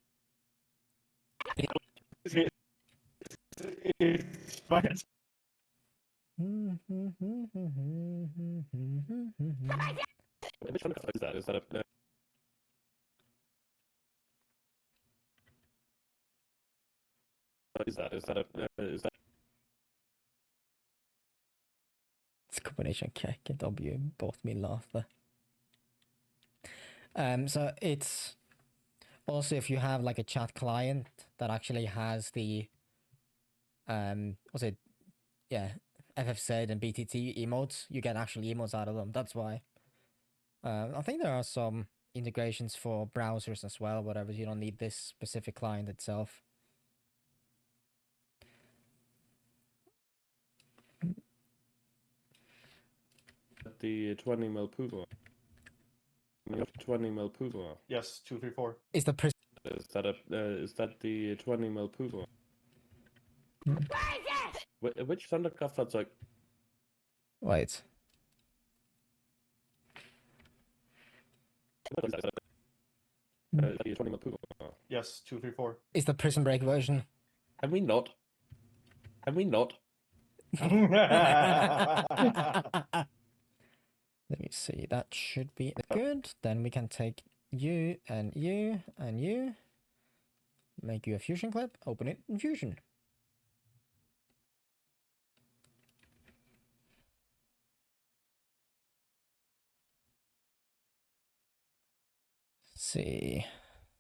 Which one is that? Is that a... Is that a... Is that... It's a combination kick and W, both mean laughter. So it's also if you have like a chat client that actually has the what's it? Yeah, FFZ and BTT emotes, you get actual emotes out of them. That's why. I think there are some integrations for browsers as well, whatever. You don't need this specific client itself. The 20mm Puma. 20mm Puma. Yes, 234. Is the Is that the 20mm Puma? Which Thundercraft that's like... Wait. The 20mm Puma. Yes, 234. Is the Prison Break version? Can we not? Can we not? Let me see. That should be good. Then we can take you and you and you. Make you a fusion clip. Open it in Fusion. See.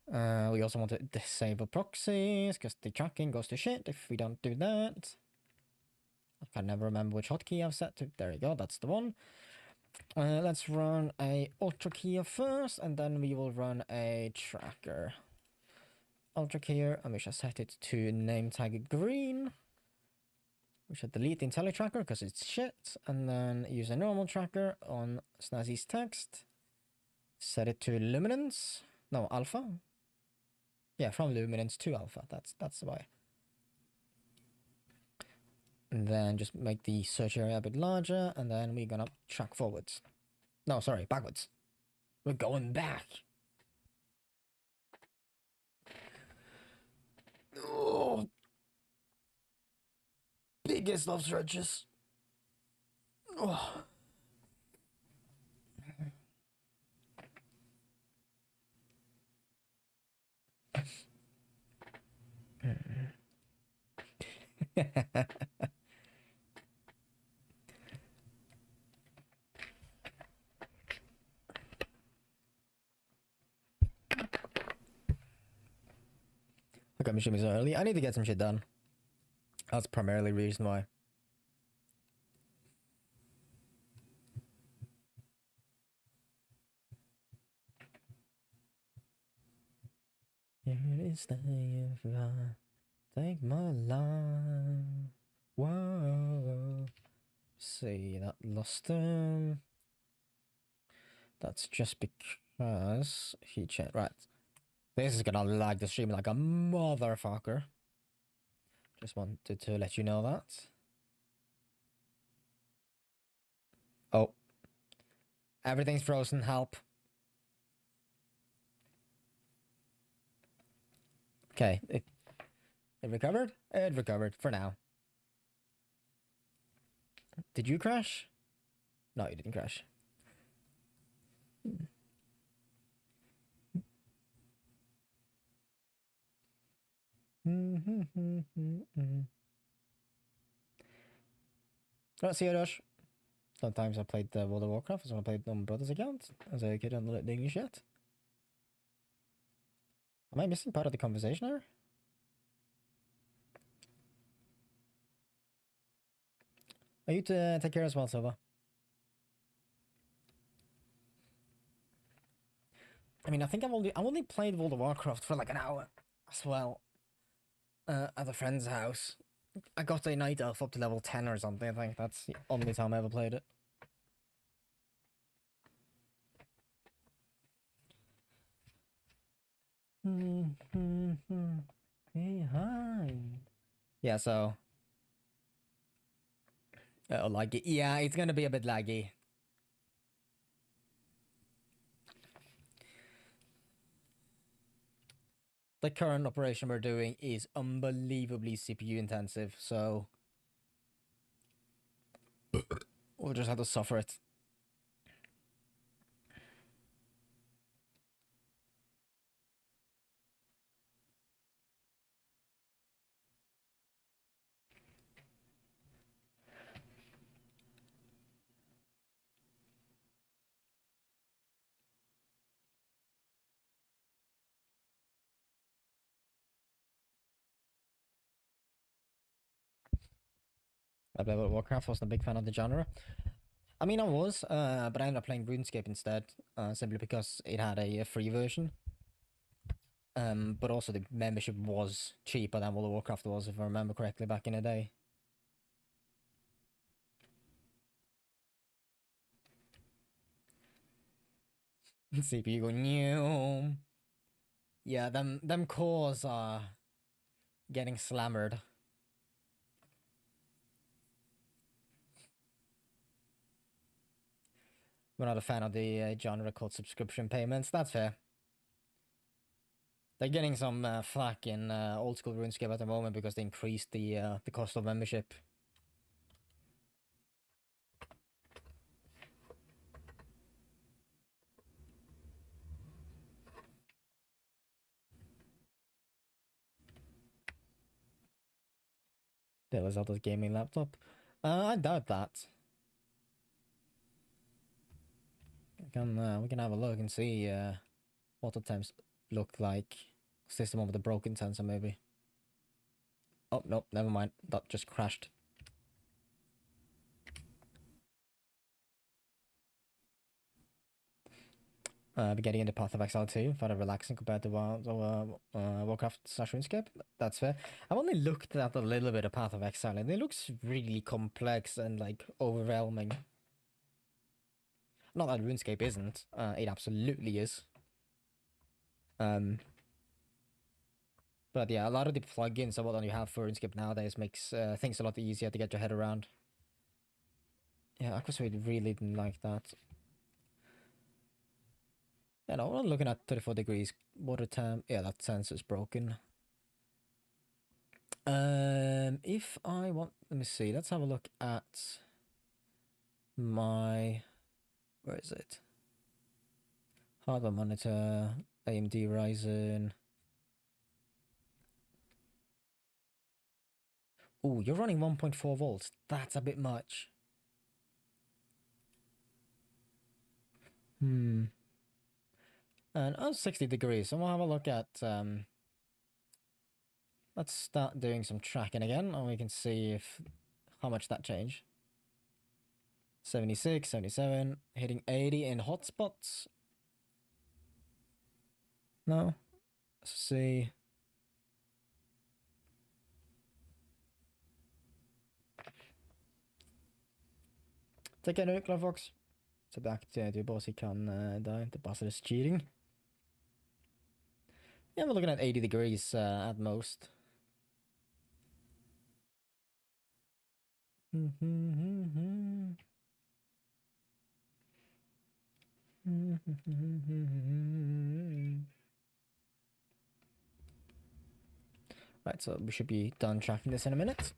We also want to disable proxies because the tracking goes to shit if we don't do that. I can never remember which hotkey I've set to. There you go, that's the one. Let's run a ultra keyer first, and then we will run a tracker. Ultra keyer, and we shall set it to name tag green. We should delete the IntelliTracker because it's shit, and then use a normal tracker on Snazzy's text. Set it to luminance. No, alpha. Yeah, from luminance to alpha. That's the way. And then just make the search area a bit larger, and then we're gonna track forwards. No, sorry, backwards. We're going back. Oh. Biggest of stretches. Oh. Look at me so early. I need to get some shit done. That's primarily the reason why. Here is the if I take my life. Whoa. See, that lost him. That's just because he changed. Right. This is gonna lag the stream like a motherfucker. Just wanted to let you know that. Oh. Everything's frozen, help. Okay, it recovered? It recovered for now. Did you crash? No, you didn't crash. Right, see you, Rush. Sometimes I played World of Warcraft, so I played on my brother's account as a kid and let the English yet. Am I missing part of the conversation here? Are you to take care as well, Silva? I mean, I think I've only played World of Warcraft for like an hour as well. At a friend's house. I got a night elf up to level 10 or something. I think that's the only time I ever played it. Behind. Yeah, so laggy. Yeah, it's gonna be a bit laggy. The current operation we're doing is unbelievably CPU intensive, so we'll just have to suffer it. I played Warcraft, wasn't a big fan of the genre. I mean, I was, but I ended up playing RuneScape instead, simply because it had a free version. But also the membership was cheaper than World of Warcraft was, if I remember correctly, back in the day. CPU going new. Yeah, them cores are getting slammered. We're not a fan of the genre called subscription payments. That's fair. They're getting some flack in old school RuneScape at the moment because they increased the cost of membership. Still is Zelda's gaming laptop. I doubt that. We can have a look and see what the temps look like. System over the broken sensor maybe. Oh no, never mind. That just crashed. Getting into Path of Exile 2, rather relaxing compared to Warcraft/RuneScape. That's fair. I've only looked at a little bit of Path of Exile, and it looks really complex and like overwhelming. Not that RuneScape isn't. It absolutely is. But yeah, a lot of the plugins of what you have for RuneScape nowadays makes things a lot easier to get your head around. Yeah, Aquasuite really didn't like that. Yeah, no, we're looking at 34 degrees water temp. Yeah, that sensor's broken. If I want, let me see. Let's have a look at my, where is it? Hardware monitor, AMD Ryzen. Oh, you're running 1.4 volts. That's a bit much. And 60 degrees. So we'll have a look at let's start doing some tracking again, and we can see if how much that changed. 76, 77, hitting 80 in hotspots. No. Let's see. Take a nuclear fox. Tilbake til Bossy kan die. The bastard is cheating. Yeah, we're looking at 80 degrees at most. Right, so we should be done tracking this in a minute.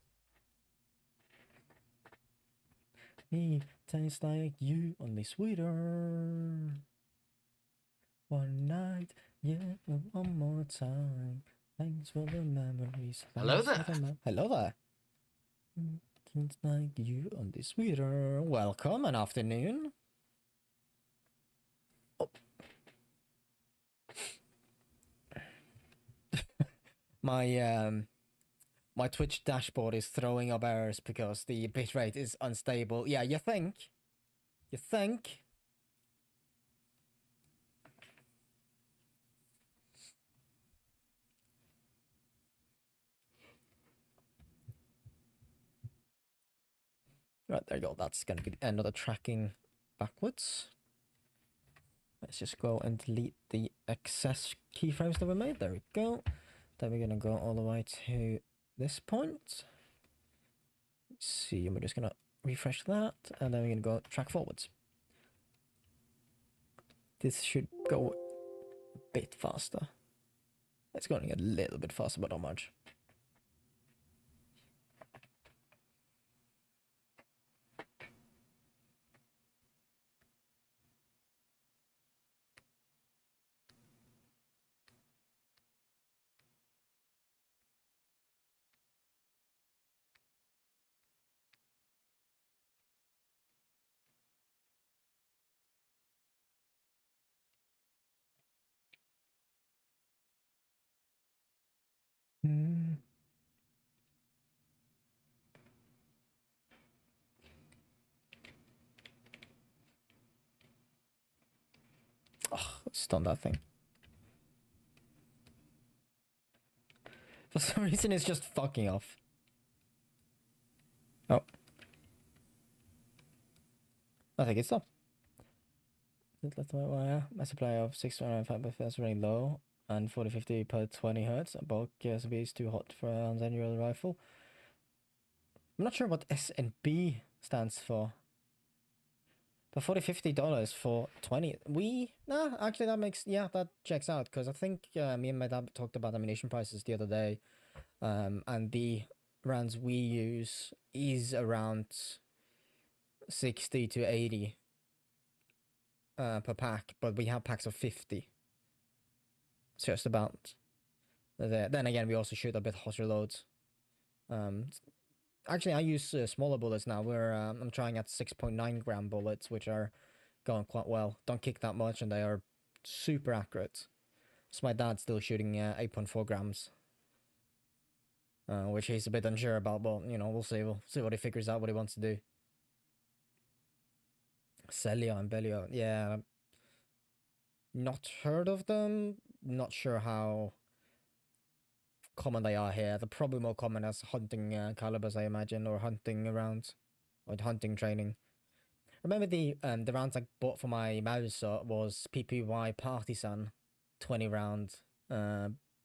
Me tastes like you, only sweeter. One night, yeah, one more time. Thanks for the memories. Hello Thanks for there. the Hello there. Tastes like you, only sweeter. Welcome, an afternoon. Oh. My Twitch dashboard is throwing up errors because the bitrate is unstable. Yeah, you think? You think? Right, there you go. That's going to be the end of the tracking backwards. Let's just go and delete the excess keyframes that we made. There we go. Then we're gonna go all the way to this point. Let's see, we're just gonna refresh that, and then we're gonna go track forwards. This should go a bit faster. It's going a little bit faster, but not much. Oh, stun that thing. For some reason, it's just fucking off. Oh. I think it's stopped. My supply of 605 is very low, and 40-50 per 20 hertz. Bulk SB is too hot for an annual rifle. I'm not sure what SNB stands for. But $40-50 for 20. Nah, actually that checks out, because I think me and my dad talked about ammunition prices the other day. And the rounds we use is around 60 to 80 per pack, but we have packs of 50. It's just about there. Then again, we also shoot a bit hotter loads. Actually, I use smaller bullets now. I'm trying at 6.9 gram bullets, which are going quite well. Don't kick that much, and they are super accurate. So my dad's still shooting 8.4 grams, which he's a bit unsure about. But we'll see. We'll see what he figures out, what he wants to do. Celia and Bellio, yeah, not heard of them. Not sure how common they are here. They're probably more common as hunting calibers, I imagine, or hunting rounds, or hunting training. Remember the rounds I bought for my Mauser was PPY Partisan 20 round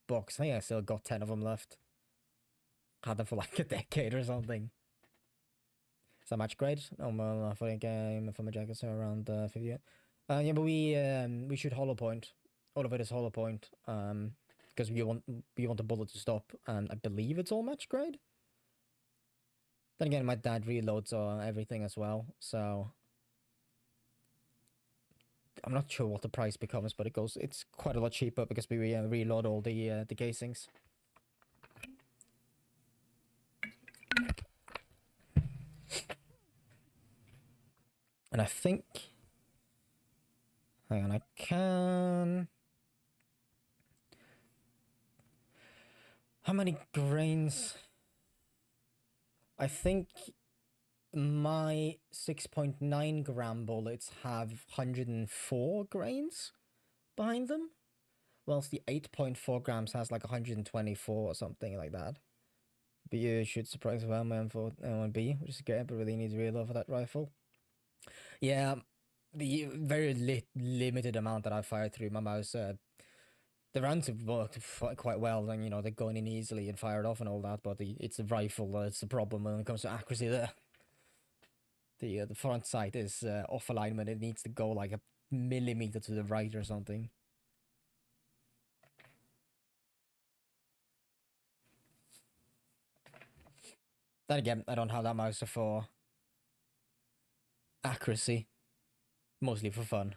box. I think I still got 10 of them left. Had them for like a decade or something. Is that match grade? Oh well, for a game for my jackets are around 50. Yeah, but we shoot hollow point. All of it is hollow point. Because we want the bullet to stop, and I believe it's all match grade. Then again, my dad reloads everything as well, so I'm not sure what the price becomes, but it's quite a lot cheaper because we reload all the casings. And I think, hang on, I can. How many grains? I think my 6.9 gram bullets have 104 grains behind them, whilst the 8.4 grams has like 124 or something like that. But you should surprise well, man, for L1B, which is great, but really needs reload for that rifle. Yeah, the very limited amount that I fired through my mouse, the rounds have worked quite well, and they're going in easily and fired off and all that, but it's the rifle that's the problem when it comes to accuracy there. The front sight is off alignment. It needs to go like a millimeter to the right or something. Then again, I don't have that mouse for accuracy, mostly for fun.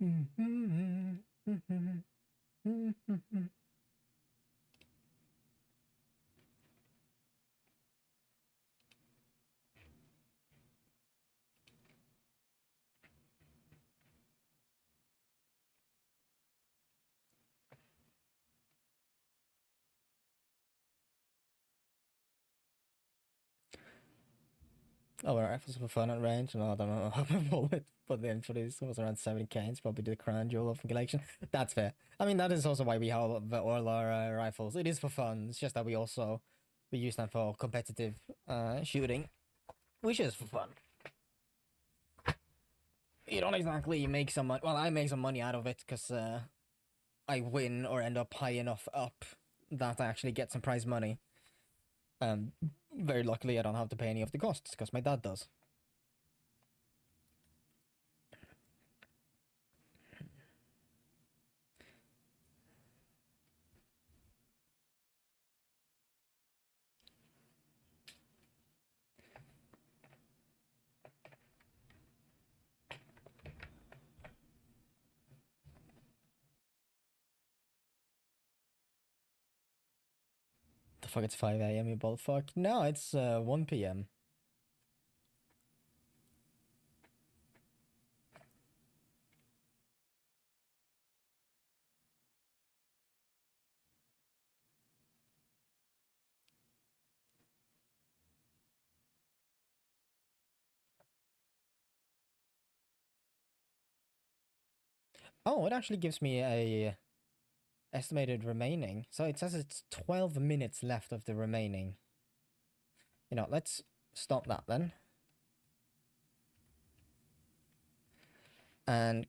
Oh, our rifles for fun at range, and I don't know how my bullet, but then for this was around 70k. It's probably the crown jewel of the collection. That's fair. I mean, that is also why we have all our rifles. It is for fun. It's just that we use them for competitive shooting, which is for fun. You don't exactly make some money. Well, I make some money out of it because I win or end up high enough up that I actually get some prize money. Very luckily, I don't have to pay any of the costs because my dad does. The fuck, it's 5 a.m. you bullfuck? No, it's 1 p.m. Oh, it actually gives me a estimated remaining. So it says it's 12 minutes left of the remaining. You know, let's stop that then. And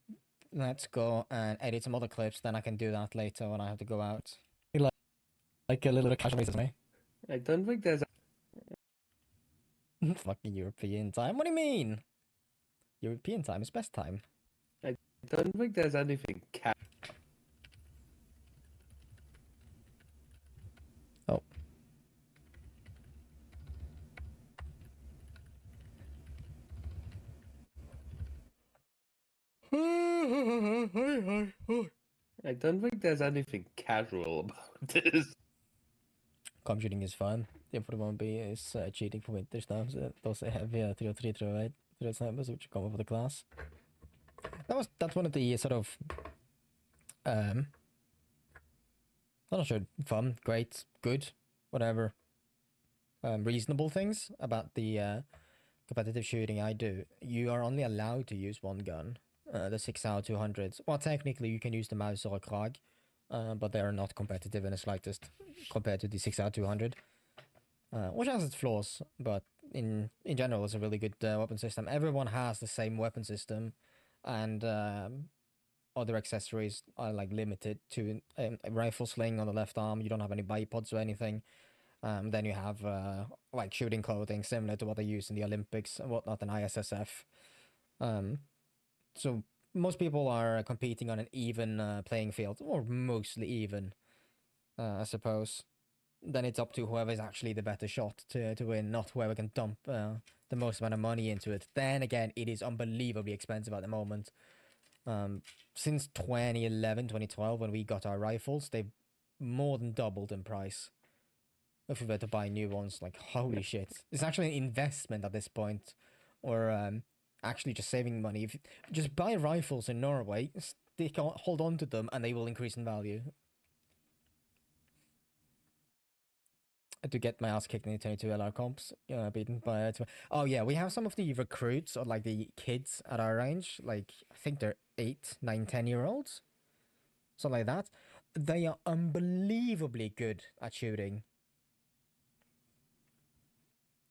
let's go and edit some other clips. Then I can do that later when I have to go out. Like a little casual basis, me. I don't think there's. Fucking European time. What do you mean? European time is best time. I don't think there's anything Oh. I don't think there's anything casual about this. Com shooting is fun. Det får man be is cheating for winters now. So those heavy 303, 308, 308 snipers which come over the class. That's one of the sort of I'm not sure, fun, great, good, whatever, reasonable things about the competitive shooting I do. You are only allowed to use one gun, the 6R200s. Well, technically you can use the mouse or a Krag, but they are not competitive in the slightest compared to the 6R200, which has its flaws, but in general it's a really good weapon system. Everyone has the same weapon system, and other accessories are like limited to a rifle sling on the left arm. You don't have any bipods or anything. Then you have like shooting clothing similar to what they use in the Olympics and whatnot in ISSF. So most people are competing on an even playing field, or mostly even, I suppose. Then it's up to whoever's actually the better shot to win, not whoever can dump the most amount of money into it. Then again, it is unbelievably expensive at the moment. Since 2011, 2012, when we got our rifles, they've more than doubled in price. If we were to buy new ones, like, holy shit. It's actually an investment at this point, or actually just saving money. If you just buy rifles in Norway, hold on to them, and they will increase in value. To get my ass kicked in the 22 LR comps, beaten by. Oh yeah, we have some of the recruits or like the kids at our range. Like I think they're 8, 9, 10-year-olds, something like that. They are unbelievably good at shooting.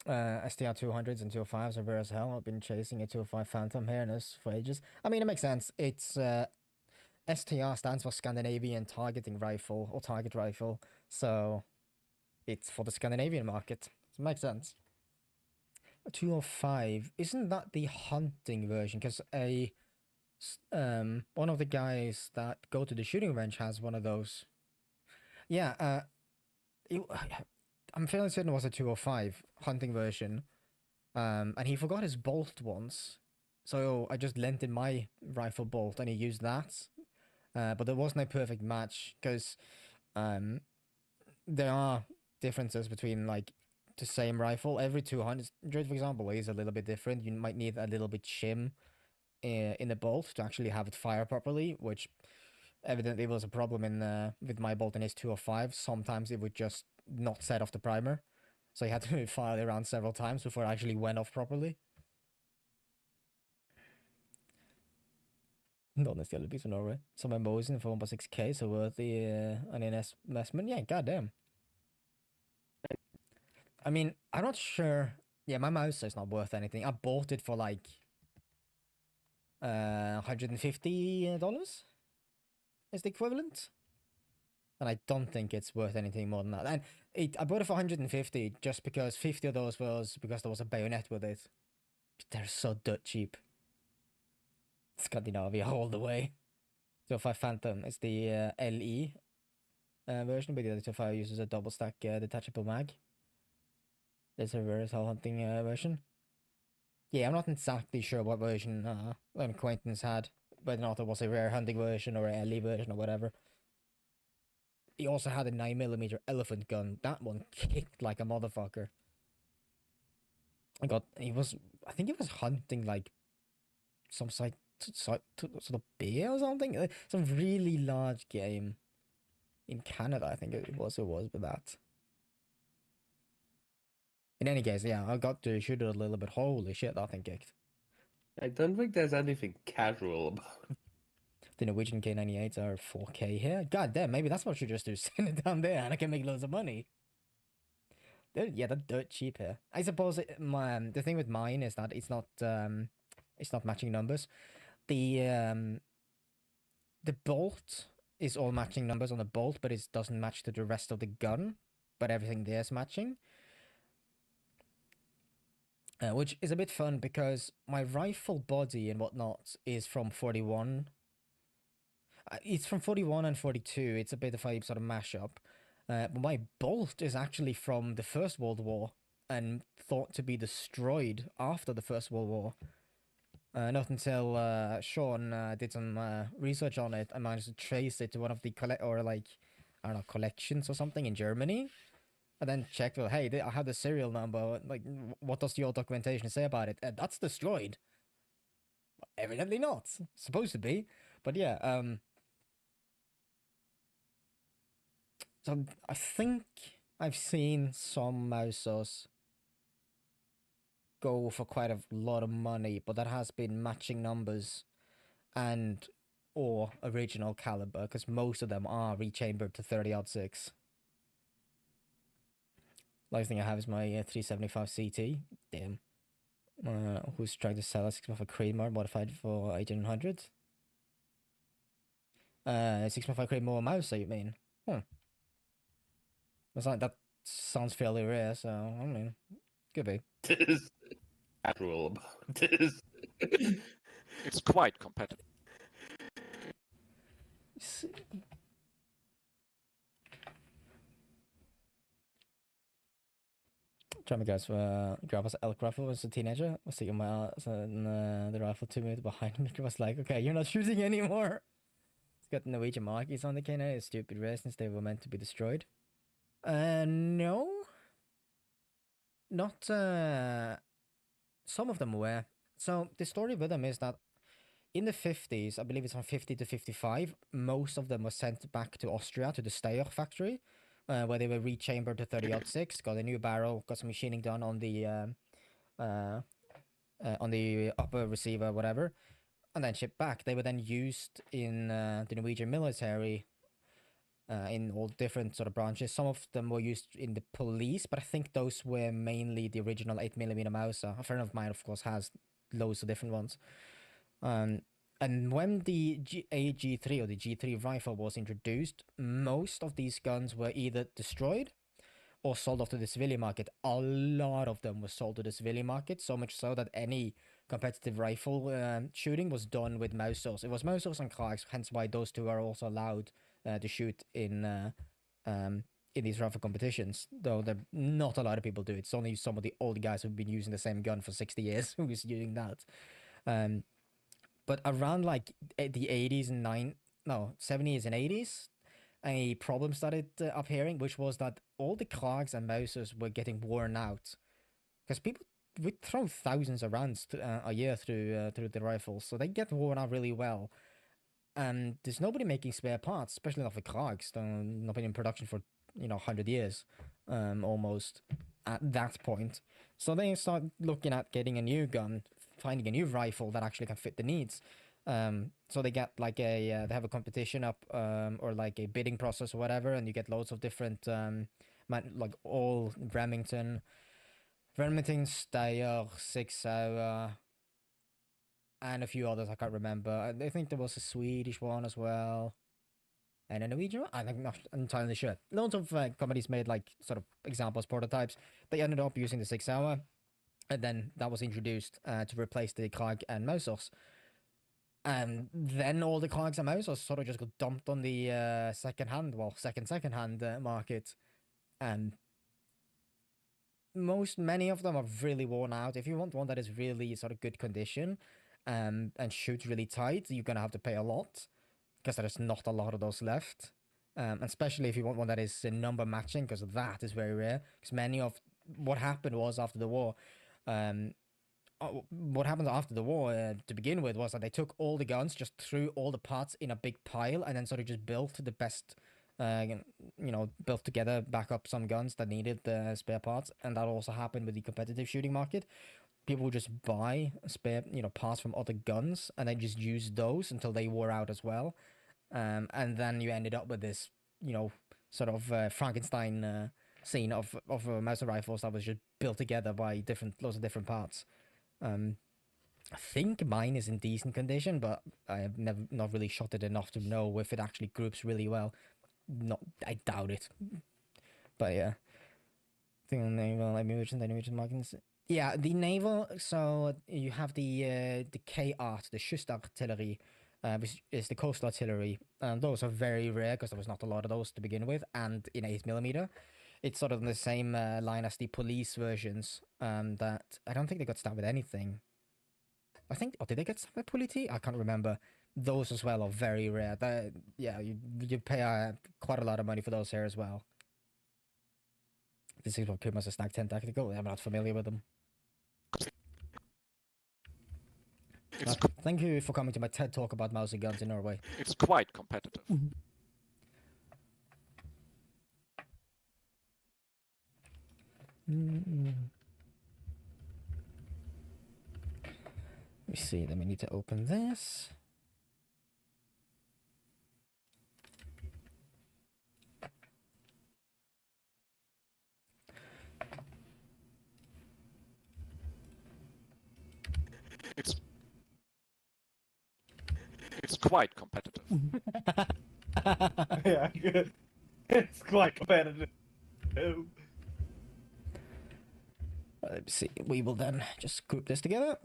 STR 200s and 205s are rare as hell. I've been chasing a 205 Phantom here in this for ages. I mean, it makes sense. It's STR stands for Scandinavian Targeting Rifle or Target Rifle, so it's for the Scandinavian market. So it makes sense. 205, isn't that the hunting version? Because one of the guys that go to the shooting range has one of those. Yeah, I'm fairly certain it was a 205 hunting version. And he forgot his bolt once, So I just lent in my rifle bolt and he used that. But there wasn't a perfect match because there are differences between like the same rifle. Every 200, for example, is a little bit different. You might need a little bit shim in the bolt to actually have it fire properly, which evidently was a problem in with my bolt in his 205. Sometimes it would just not set off the primer, so you had to fire it around several times before it actually went off properly. Not necessarily piece of Norway. Some Mosin for 1.6k, so worth the an investment. Yeah, goddamn. I mean, I'm not sure. Yeah, my mouse is not worth anything. I bought it for like $150 is the equivalent, and I don't think it's worth anything more than that. And I bought it for 150 just because 50 of those was because there was a bayonet with it. They're so dirt cheap. Scandinavia all the way. 205 Phantom is the LE version, because the 205 uses a double stack detachable mag. There's a reverse hull hunting version. Yeah, I'm not exactly sure what version an acquaintance had, whether or not it was a rare hunting version or a LE version or whatever. He also had a 9mm elephant gun. That one kicked like a motherfucker. I think he was hunting like some sort of bear or something. Some really large game in Canada, I think it was with that. In any case, yeah, I got to shoot it a little bit. Holy shit, that thing kicked. I don't think there's anything casual about The Norwegian K98s are 4K here. God damn, maybe that's what I should just do. Send it down there and I can make loads of money. They're dirt cheap here. I suppose the thing with mine is that it's not matching numbers. The bolt is all matching numbers on the bolt, but it doesn't match to the rest of the gun. But everything there is matching. Which is a bit fun because my rifle body and whatnot is from 41. It's from 41 and 42. It's a bit of a sort of mashup. But my bolt is actually from the First World War and thought to be destroyed after the First World War. Not until Sean did some research on it, I managed to trace it to one of the collections or something in Germany. And then checked, well, hey, I have the serial number. Like, what does your documentation say about it? That's destroyed. Evidently not. Supposed to be. But yeah, so I think I've seen some Mausos go for quite a lot of money, but that has been matching numbers and or original caliber, because most of them are rechambered to 30-06. Last thing I have is my 375 CT. Damn. Who's trying to sell a 6x5 Creedmoor modified for 1800? 6x5 Creedmoor mouse, you mean? That sounds fairly rare, so I mean, could be. this casual about this. It's quite competitive. Trying to guys grab us elk rifle as a teenager. Was taking my ass and the rifle 2 meters behind me. It was like, okay, you're not shooting anymore. It's got Norwegian markings on the cannon. It's stupid reasons they were meant to be destroyed. No. Not some of them were. So the story with them is that in the 50s, I believe it's from 50 to 55, most of them were sent back to Austria, to the Steyr factory, where they were rechambered to 30-06, got a new barrel, got some machining done on the upper receiver, whatever, and then shipped back. They were then used in the Norwegian military in all different sort of branches. Some of them were used in the police, but I think those were mainly the original 8mm Mauser. A friend of mine, of course, has loads of different ones. And when the AG3 or the G3 rifle was introduced, most of these guns were either destroyed or sold off to the civilian market. A lot of them were sold to the civilian market, so much so that any competitive rifle shooting was done with Mausers. It was Mausers and Krags, hence why those two are also allowed to shoot in these rifle competitions, though not a lot of people do. It's only some of the old guys who've been using the same gun for 60 years who's using that. But around like the 80s and 70s and 80s, a problem started appearing, which was that all the Krags and Mausers were getting worn out because people would throw thousands of rounds a year through the rifles, so they get worn out really well. And there's nobody making spare parts, especially not for Krags. They're not been in production for 100 years, almost at that point. So they start looking at getting a new gun, finding a new rifle that actually can fit the needs. So they get like they have a competition up, or like a bidding process or whatever, and you get loads of different, like all Remington, Steyr, 6 Hour, and a few others I can't remember. I think there was a Swedish one as well, and a Norwegian one. I'm not entirely sure. Loads of companies made like sort of examples, prototypes. They ended up using the 6 Hour, and then that was introduced to replace the Krag and Mausers. And then all the Krags and Mausers sort of just got dumped on the second-hand market, and many of them are really worn out. If you want one that is really sort of good condition, and shoots really tight, you're gonna have to pay a lot because there's not a lot of those left. Especially if you want one that is number matching, because that is very rare. Because what happened was after the war, what happened after the war to begin with was that they took all the guns, just threw all the parts in a big pile, and then sort of just built the best, built together, back up some guns that needed the spare parts. And that also happened with the competitive shooting market. People would just buy spare, parts from other guns, and then just use those until they wore out as well. And then you ended up with this, sort of Frankenstein scene of Mauser rifles that was just built together by lots of different parts. I think mine is in decent condition, but I have not really shot it enough to know if it actually groups really well. I doubt it. But yeah. Thing on naval, I mentioned the Norwegian markings. Yeah, the naval. So you have the K-Art, the Kystartilleri, which is the coastal artillery. Those are very rare because there was not a lot of those to begin with, and in 8mm. It's sort of in the same line as the police versions. That I don't think they got stabbed with anything. I think, or did they get stabbed with Politi? I can't remember. Those as well are very rare. Yeah, you pay quite a lot of money for those here as well. This is what came as a Snag 10 Tactical. I'm not familiar with them. Thank you for coming to my TED talk about Mauser guns in Norway. It's quite competitive. Let me see, then we need to open this. It's quite competitive. Yeah, it's quite competitive. Let's see, we will then just group this together.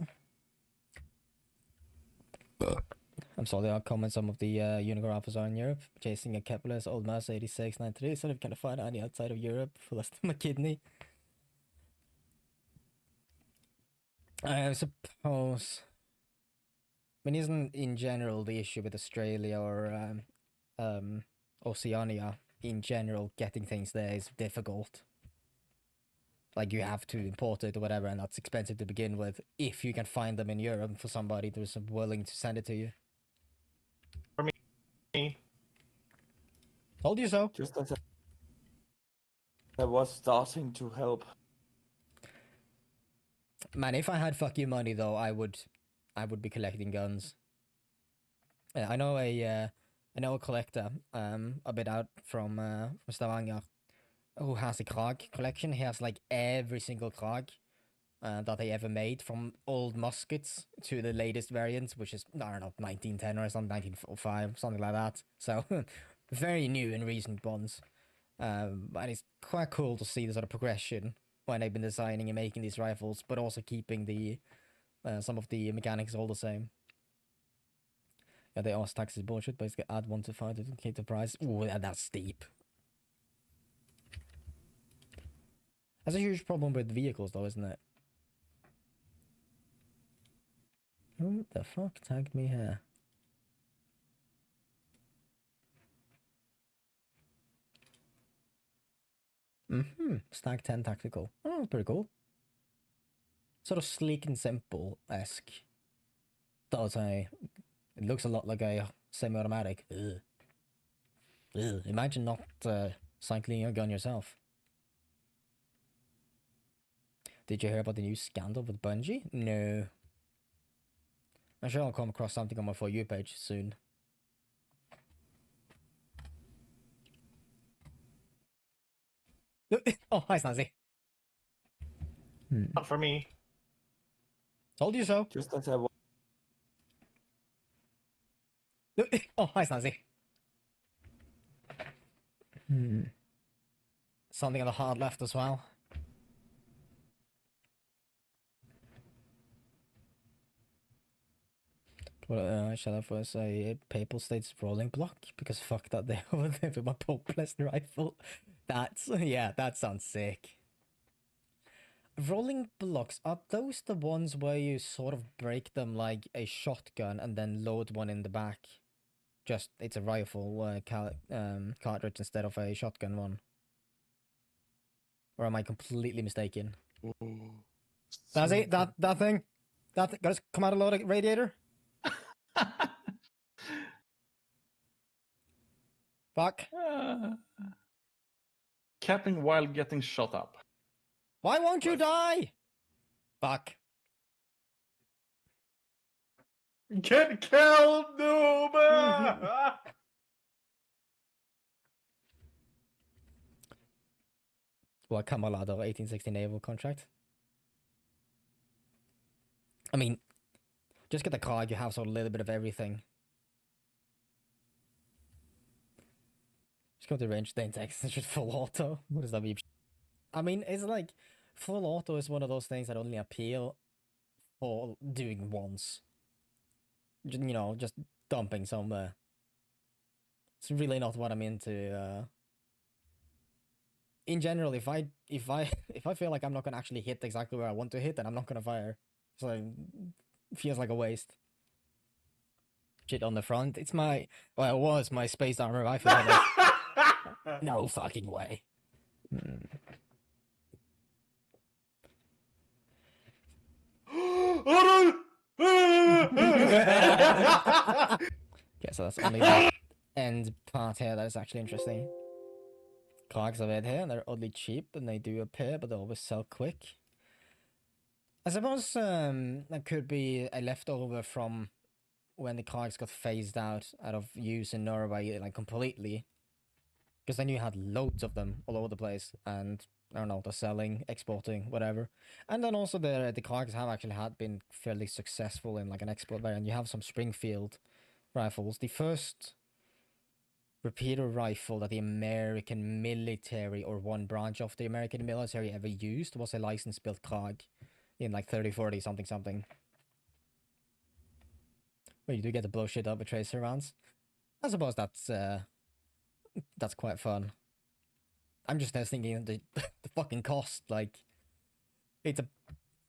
I'm sorry, I'll comment some of the Unigraphers are in Europe. Chasing a Kepler's old Mouse 8693, sort of kind of find any outside of Europe for less than a kidney. I suppose. I mean, isn't in general the issue with Australia or Oceania in general, getting things there is difficult. Like, you have to import it or whatever, and that's expensive to begin with, if you can find them in Europe for somebody who's willing to send it to you. For me. Told you so. Just as I was starting to help. Man, if I had fuck you money though, I would be collecting guns. I know a collector a bit out from Stavanger who has a Krag collection. He has like every single Krag that they ever made, from old muskets to the latest variants, which is, I don't know, 1910 or something, 1905, something like that. So very new and recent ones. And it's quite cool to see the sort of progression when they've been designing and making these rifles, but also keeping the some of the mechanics all the same. Yeah, they ask taxes bullshit, basically add 1 to 5 to keep the price. Ooh, that's steep. That's a huge problem with vehicles though, isn't it? the fuck tagged me here? Stag 10 tactical. Oh, pretty cool. Sort of sleek and simple-esque. Does it looks a lot like a semi-automatic. Ugh. Ugh. Imagine not cycling your gun yourself. Did you hear about the new scandal with Bungie? No. I'm sure I'll come across something on my For You page soon. Oh, hi, Snazzy. Not for me. Told you so. Just as I was. Oh, hi, Snazzy. Something on the hard left as well. Well, shall I first say Papal State's rolling block? Because fuck that, they over there with my Pope Lesson rifle. That's, yeah, that sounds sick. Rolling blocks, are those the ones where you sort of break them like a shotgun and then load one in the back? Just, it's a rifle cartridge instead of a shotgun one. Or am I completely mistaken? That's it, that thing? Gotta come out of the radiator? Fuck. Capping while getting shot up. Why won't you die? Fuck. Get killed, noob! What Camalado 1860 naval contract? I mean, just get the card, you have sort of a little bit of everything. Just go to range, then text, it's just full auto. What does that mean? I mean, it's like, full auto is one of those things that only appeal for doing once. You know, just dumping somewhere. It's really not what I'm into. In general, if I feel like I'm not gonna actually hit exactly where I want to hit, then I'm not gonna fire. So it feels like a waste. Shit on the front. It's my, well, it was my space armor rifle. No fucking way. Okay, so that's only the end part here that is actually interesting. Clogs of it here, they're oddly cheap and they do appear, but they always sell quick. I suppose that could be a leftover from when the clogs got phased out of use in Norway, like completely. Because then you had loads of them all over the place, and I don't know, they're selling, exporting, whatever. And then also the clogs have actually been fairly successful in like an export variant. You have some Springfield rifles. The first repeater rifle that the American military, or one branch of the American military, ever used was a license-built clog in like 3040 something something. Well, you do get to blow shit up with tracer rounds. I suppose that's quite fun. I'm just now thinking the fucking cost, like, it's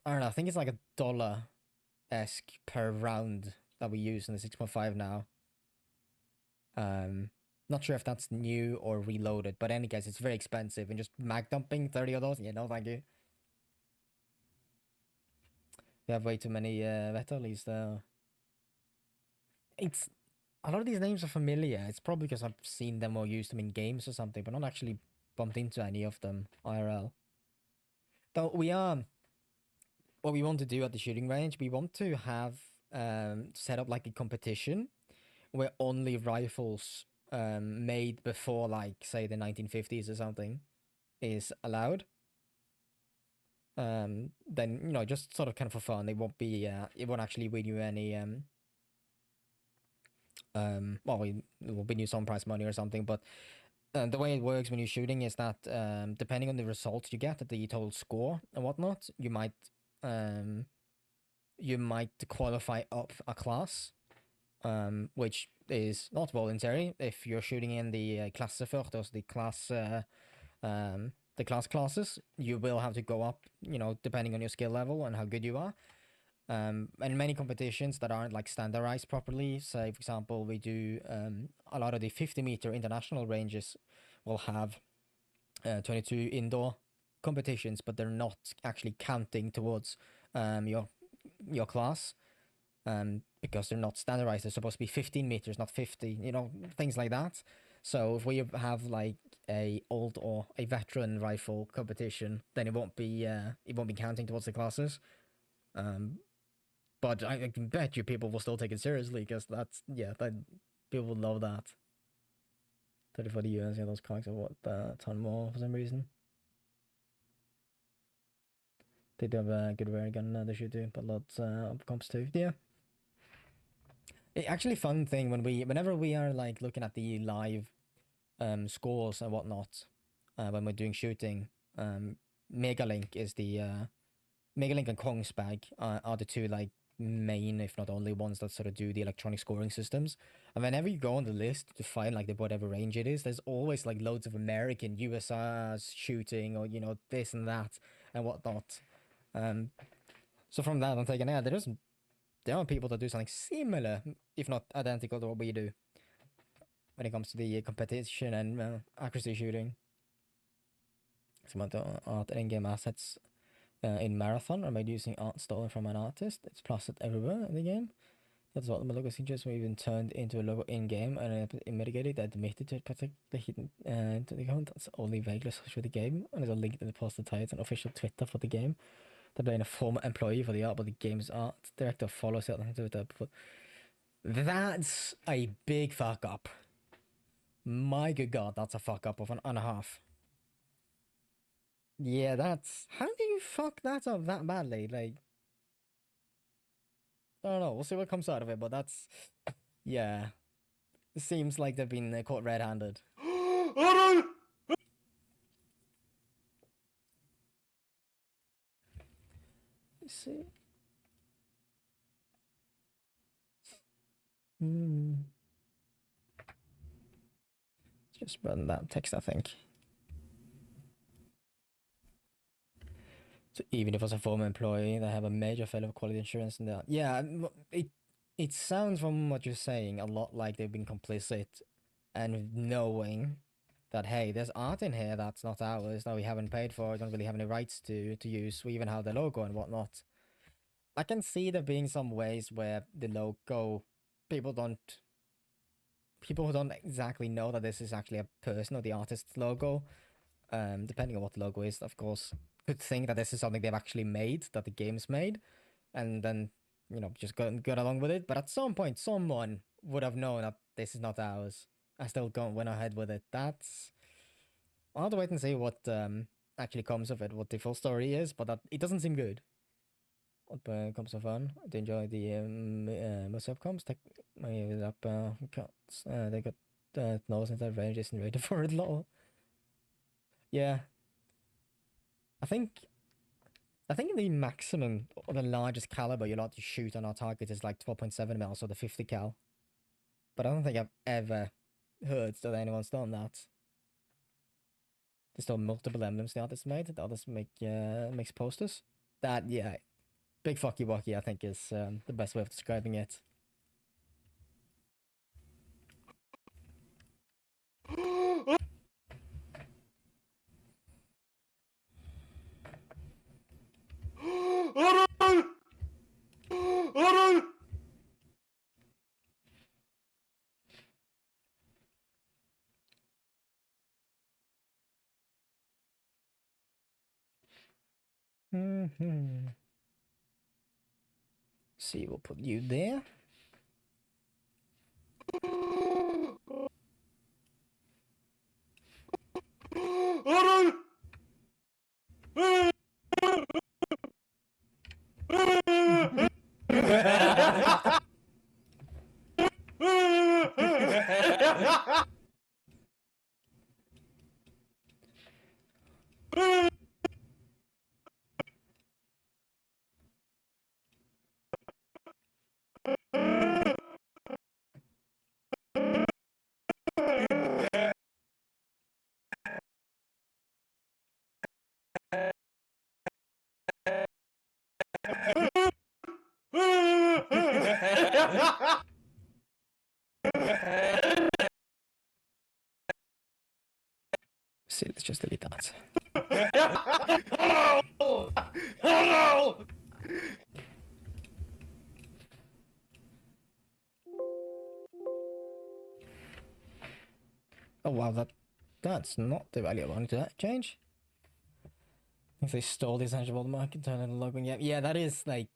I don't know, I think it's like $1-esque per round that we use in the 6.5 now. Not sure if that's new or reloaded, but in any case, it's very expensive, and just mag dumping 30 of those, yeah, no thank you. We have way too many Vetterlis though. It's, a lot of these names are familiar. It's probably because I've seen them or used them in games or something, but not actually bumped into any of them IRL. Though what we want to do at the shooting range, we want to have set up like a competition where only rifles made before, like, say, the 1950s or something is allowed. Then, you know, just sort of kind of for fun. It won't be it won't actually win you any well, it will win you some prize money or something, but the way it works when you're shooting is that depending on the results you get, the total score and whatnot, you might qualify up a class, which is not voluntary. If you're shooting in the klasseförters, the class classes, you will have to go up, you know, depending on your skill level and how good you are. And many competitions that aren't like standardized properly. Say, for example, we do a lot of the 50-meter international ranges will have 22 indoor competitions, but they're not actually counting towards your class because they're not standardized. They're supposed to be 15 meters, not 50. Things like that. So if we have like a old or a veteran rifle competition, then it won't be counting towards the classes. But I can bet you people will still take it seriously because people will love that. 30, 40 years, those cogs are what a ton more for some reason. They do have a good rare gun, they should do, but lots of comps too. Yeah. Actually, fun thing whenever we are like looking at the live scores and whatnot, when we're doing shooting, Megalink is the Megalink and Kongsberg are the two like main, if not only ones that sort of do the electronic scoring systems. And whenever you go on the list to find like the whatever range it is, there's always like loads of American USRs shooting or this and that and whatnot. So from that I'm thinking, there are people that do something similar, if not identical to what we do when it comes to the competition and accuracy shooting. Some of the art and in-game assets in Marathon are made using art stolen from an artist. It's plastered everywhere in the game. That's what the logo suggests. We even turned into a logo in-game and mitigated, admitted to it, particularly hidden into the account. That's only vaguely associated with the game, and there's a link to the poster tied on official Twitter for the game. They're being a former employee for the art, but the game's art director follows it on Twitter. That's a big fuck up. My good god, that's a fuck up of an and a half. Yeah, how do you fuck that up that badly? Like, I don't know. We'll see what comes out of it, but yeah. It seems like they've been caught red-handed. Let's see. Just run that text, I think. So even if it's a former employee, they have a major failure of quality assurance in that. Yeah, it sounds from what you're saying a lot like they've been complicit and knowing that, hey, there's art in here that's not ours, that we haven't paid for, don't really have any rights to use. We even have the logo and whatnot. I can see there being some ways where the logo, people who don't exactly know that this is actually a person or the artist's logo, depending on what the logo is, of course, could think that this is something they've actually made, that the game's made, and then, just go along with it. But at some point, someone would have known that this is not ours. I still went ahead with it. I'll have to wait and see what actually comes of it, what the full story is, but it doesn't seem good. What comes so fun? I do enjoy the most upcomes. They got nose and their range isn't ready for it, lol. Yeah. I think the maximum or the largest caliber you're allowed to shoot on our target is like 12.7 mil, so the 50 cal. But I don't think I've ever heard that anyone's done that. There's still multiple emblems the artists made. The artists makes posters. That, yeah, big fucky wucky, I think, is the best way of describing it. See, we'll put you there. See, let's just delete that. Oh no! Oh wow, that's not the value I wanted to change. I think they stole the essential of the market, turned into logging. Yeah, that is like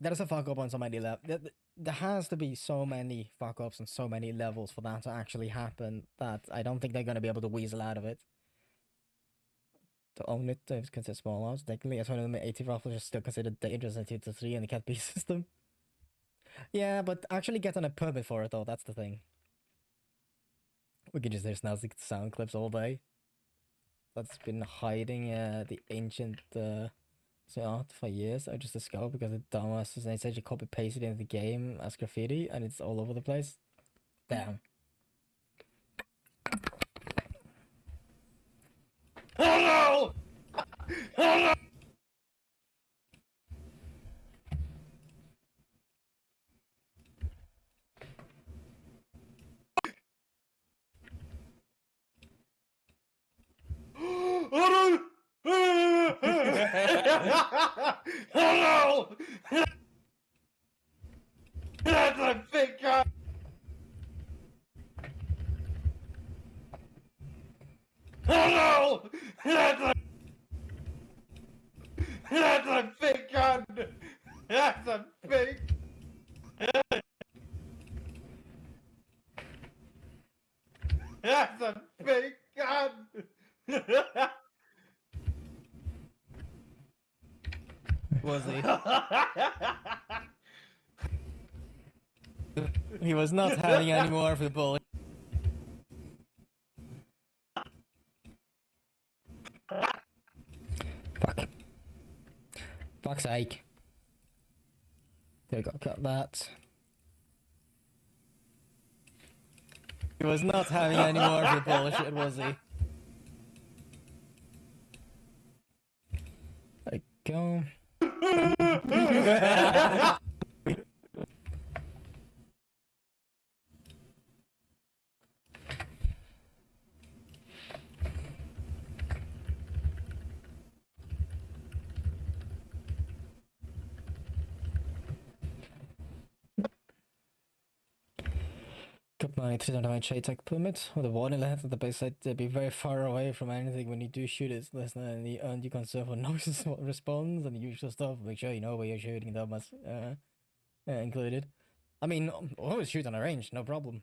that is a fuck up on so many levels. There has to be so many fuck ups and so many levels for that to actually happen that I don't think they're gonna be able to weasel out of it. To own it, it's considered small arms. Technically, as one of the 80 rifles is still considered dangerous in Tier 3 in the Cat B system. Yeah, but actually getting a permit for it though, that's the thing. We can just hear snazzy sound clips all day. That's been hiding the ancient art for years. I just discovered because the dumbasses they said you copy pasted into the game as graffiti and it's all over the place. Damn. Oh no! Oh no! Oh no! Oh no! That's a big gun! Oh no! That's a big gun! That's a big... That's a big gun! Was he? He was not having any more of the bullet. Fuck. Fuck's sake. There we go, cut that. He was not having any more of the bullshit, was he? There we go. Got my 309 shade tech permit with a warning letter at the base site to be very far away from anything when you do shoot it. Less than any undue concern for noise response and the usual stuff. Make sure you know where you're shooting, that must included. I mean, always shoot on a range, no problem.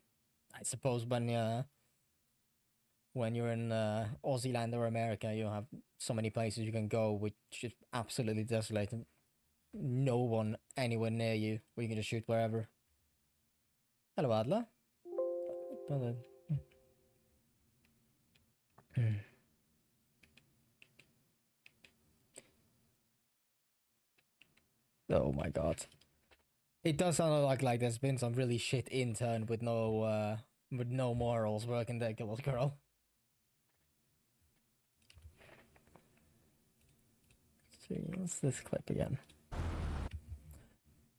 I suppose when you're in Aussie land or America, you have so many places you can go which is absolutely desolate and no one anywhere near you where you can just shoot wherever. Hello, Adler. Oh my god. It does sound like there's been some really shit intern with no morals working that little girl. Let's see, what's this clip again?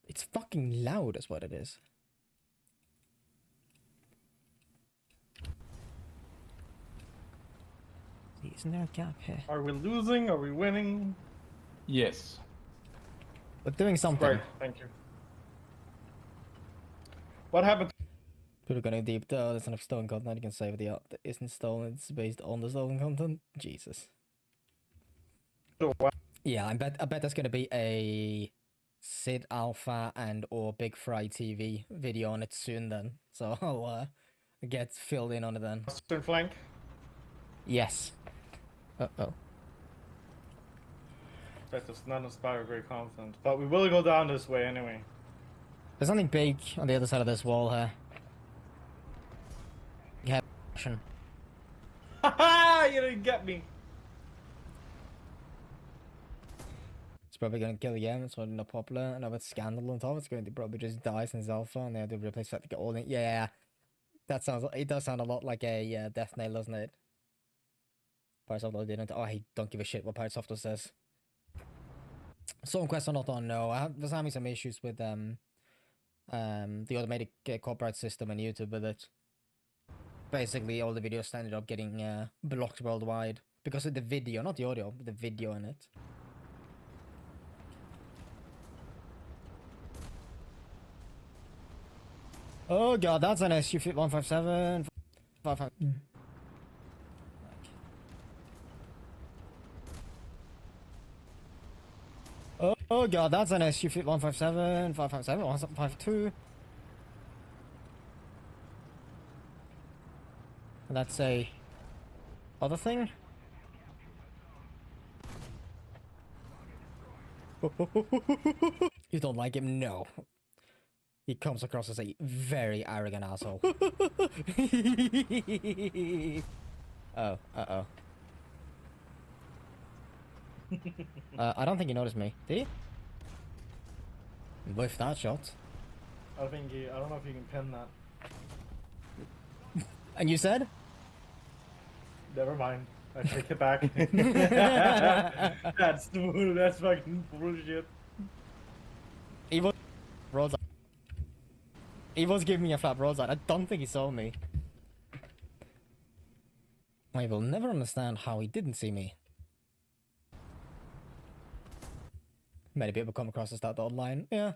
It's fucking loud is what it is. Isn't there a gap here? Are we losing? Are we winning? Yes. We're doing something. Right, thank you. What happened? People are going deep though. There's enough stolen content you can save the art that isn't stolen. It's based on the stolen content. Jesus. Yeah, I bet there's gonna be a Sid Alpha and or Big Fry TV video on it soon then. So I'll get filled in on it then. Western flank? Yes. Uh-oh. That does not inspire great confidence. But we will go down this way anyway. There's something big on the other side of this wall here. Yeah. Haha! You didn't get me! It's probably gonna kill again. It's not popular. And with Scandal on top, it's going to probably just die since Alpha and they have to replace that to get all in. Yeah. That sounds. It does sound a lot like a death nail, doesn't it? Pirate Software didn't. Oh, I don't give a shit what Pirate Software says. Some quests are not on. No, was having some issues with the automatic copyright system on YouTube with it. Basically, all the videos ended up getting blocked worldwide because of the video, not the audio, but the video in it. Oh god, that's an SU 157. 55. Oh god, that's an SU 157, 557, 152. That's a other thing. You don't like him? No. He comes across as a very arrogant asshole. Oh, uh-oh. I don't think he noticed me. Did he? With that shot. I don't know if you can pin that. And you said? Never mind. I take it back. That's fucking bullshit. He was broadside. He was giving me a flat broadside. I don't think he saw me. I will never understand how he didn't see me. Many people come across as that online. Yeah.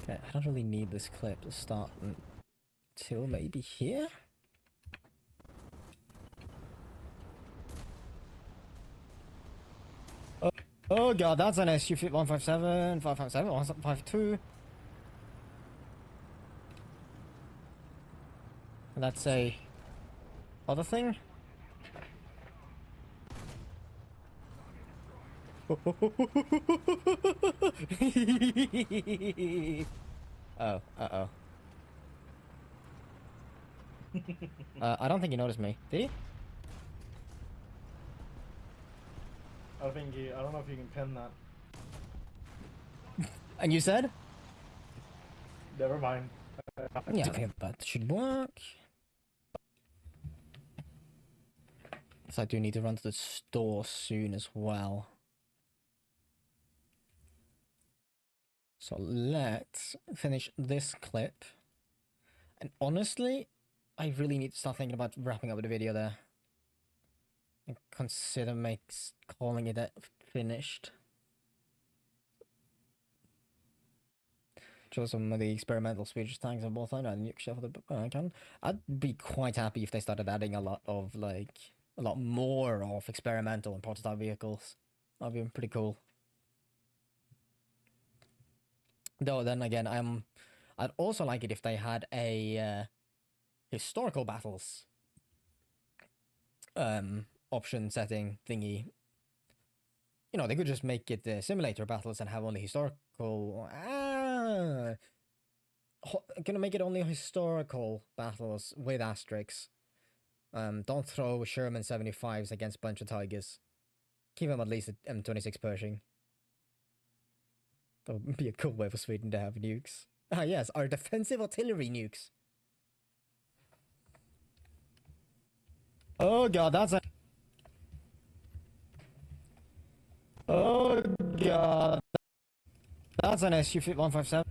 Okay, I don't really need this clip to start until maybe here? Oh god, that's an SU 157, 557, 152. That's a other thing. Oh, uh-oh. I don't think he noticed me. Did he? I don't know if you can pin that. And you said? Never mind. Yeah, I think that should work. So I do need to run to the store soon as well. So let's finish this clip. And honestly, I really need to start thinking about wrapping up the video there. And consider calling it finished. Show some of the experimental speech tags on both sides and nuke shuffle the icon. I'd be quite happy if they started adding a lot more of experimental and prototype vehicles. That'd be pretty cool. Though then again, I'd also like it if they had a historical battles option setting thingy. You know, they could just make it simulator battles and have only historical. Gonna make it only historical battles with asterisks. Don't throw Sherman 75s against a bunch of Tigers. Keep them at least at M26 Pershing. That would be a cool way for Sweden to have nukes. Ah yes, our defensive artillery nukes. Oh god, that's a... Oh god. That's an SU 157.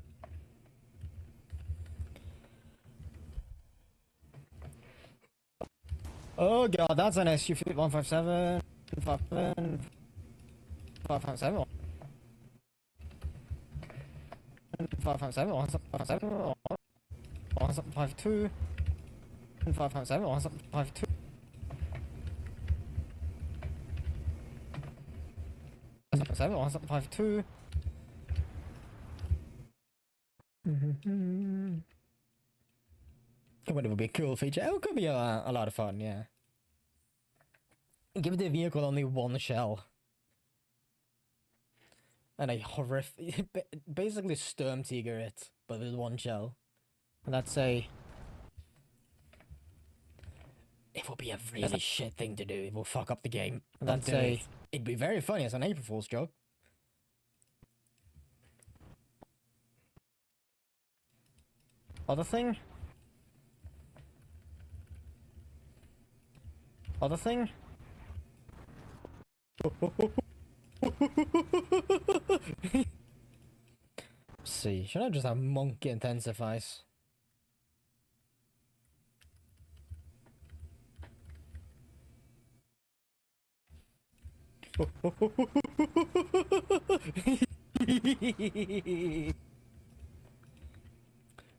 Oh god, that's an SU 157. 557. 557. 557. 157. 152. 557. 152. 152. It would be a cool feature. It could be a lot of fun, yeah. Give the vehicle only one shell. And a horrific... Basically Sturmtiger it, but with one shell. And that's a... It would be a really shit thing to do. It will fuck up the game. I'd say it'd be very funny as an April Fool's joke. Other thing? Other thing? See, should I just have monk intensifies?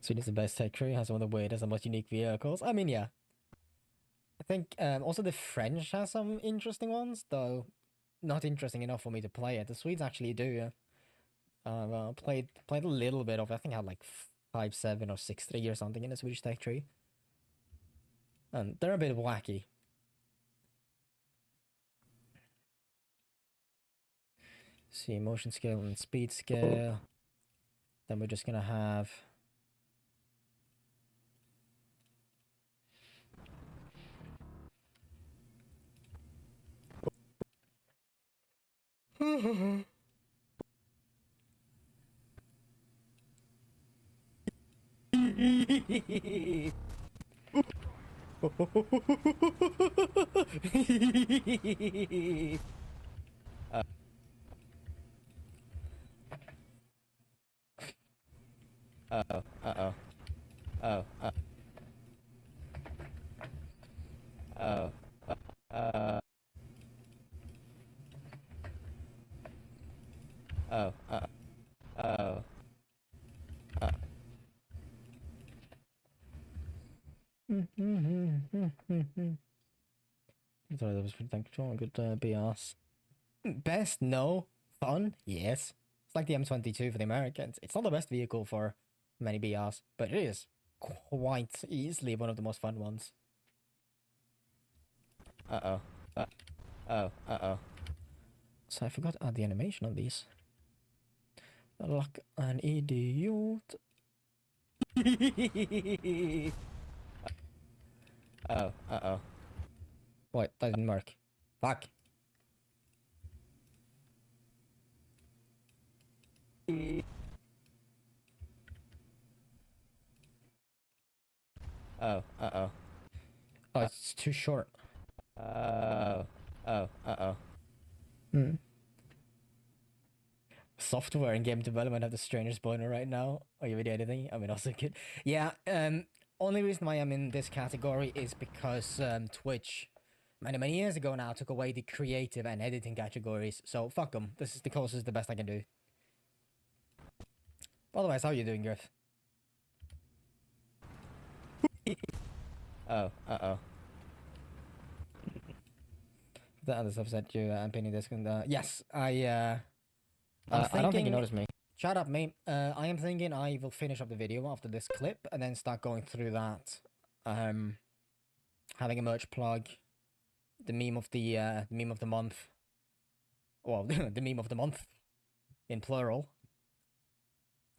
Sweden's the best tech tree, has one of the weirdest and most unique vehicles. I mean, yeah. I think also the French has some interesting ones, though not interesting enough for me to play it. The Swedes actually do, yeah. Played a little bit of, I think I had like 5.7 or 6.3 or something in the Swedish tech tree. And they're a bit wacky. See, motion scale and speed scale. Then we're just gonna have... Uh-oh, uh-oh. Oh, oh, oh, oh. Sorry, that was pretty thankful. Good BRs. Best? No. Fun? Yes. It's like the M22 for the Americans. It's not the best vehicle for many BRs, but it is quite easily one of the most fun ones. Uh-oh. Uh-oh. So I forgot to add the animation on these. Like an idiot. Uh-oh. Wait, that didn't work. Fuck. Oh, uh-oh. Oh, it's too short. Uh-oh. Software and game development have the strangest boner right now. Are you video editing? I mean, also good. Yeah, only reason why I'm in this category is because Twitch, many years ago now, took away the creative and editing categories. So fuck them. This is the closest, the best I can do. Otherwise, how are you doing, Griff? Oh, uh-oh. The other stuff that you pinning this and yes, I don't think you noticed me. Shut up, mate. I am thinking I will finish up the video after this clip and then start going through that. Having a merch plug, the meme of the month. Well, the meme of the month in plural.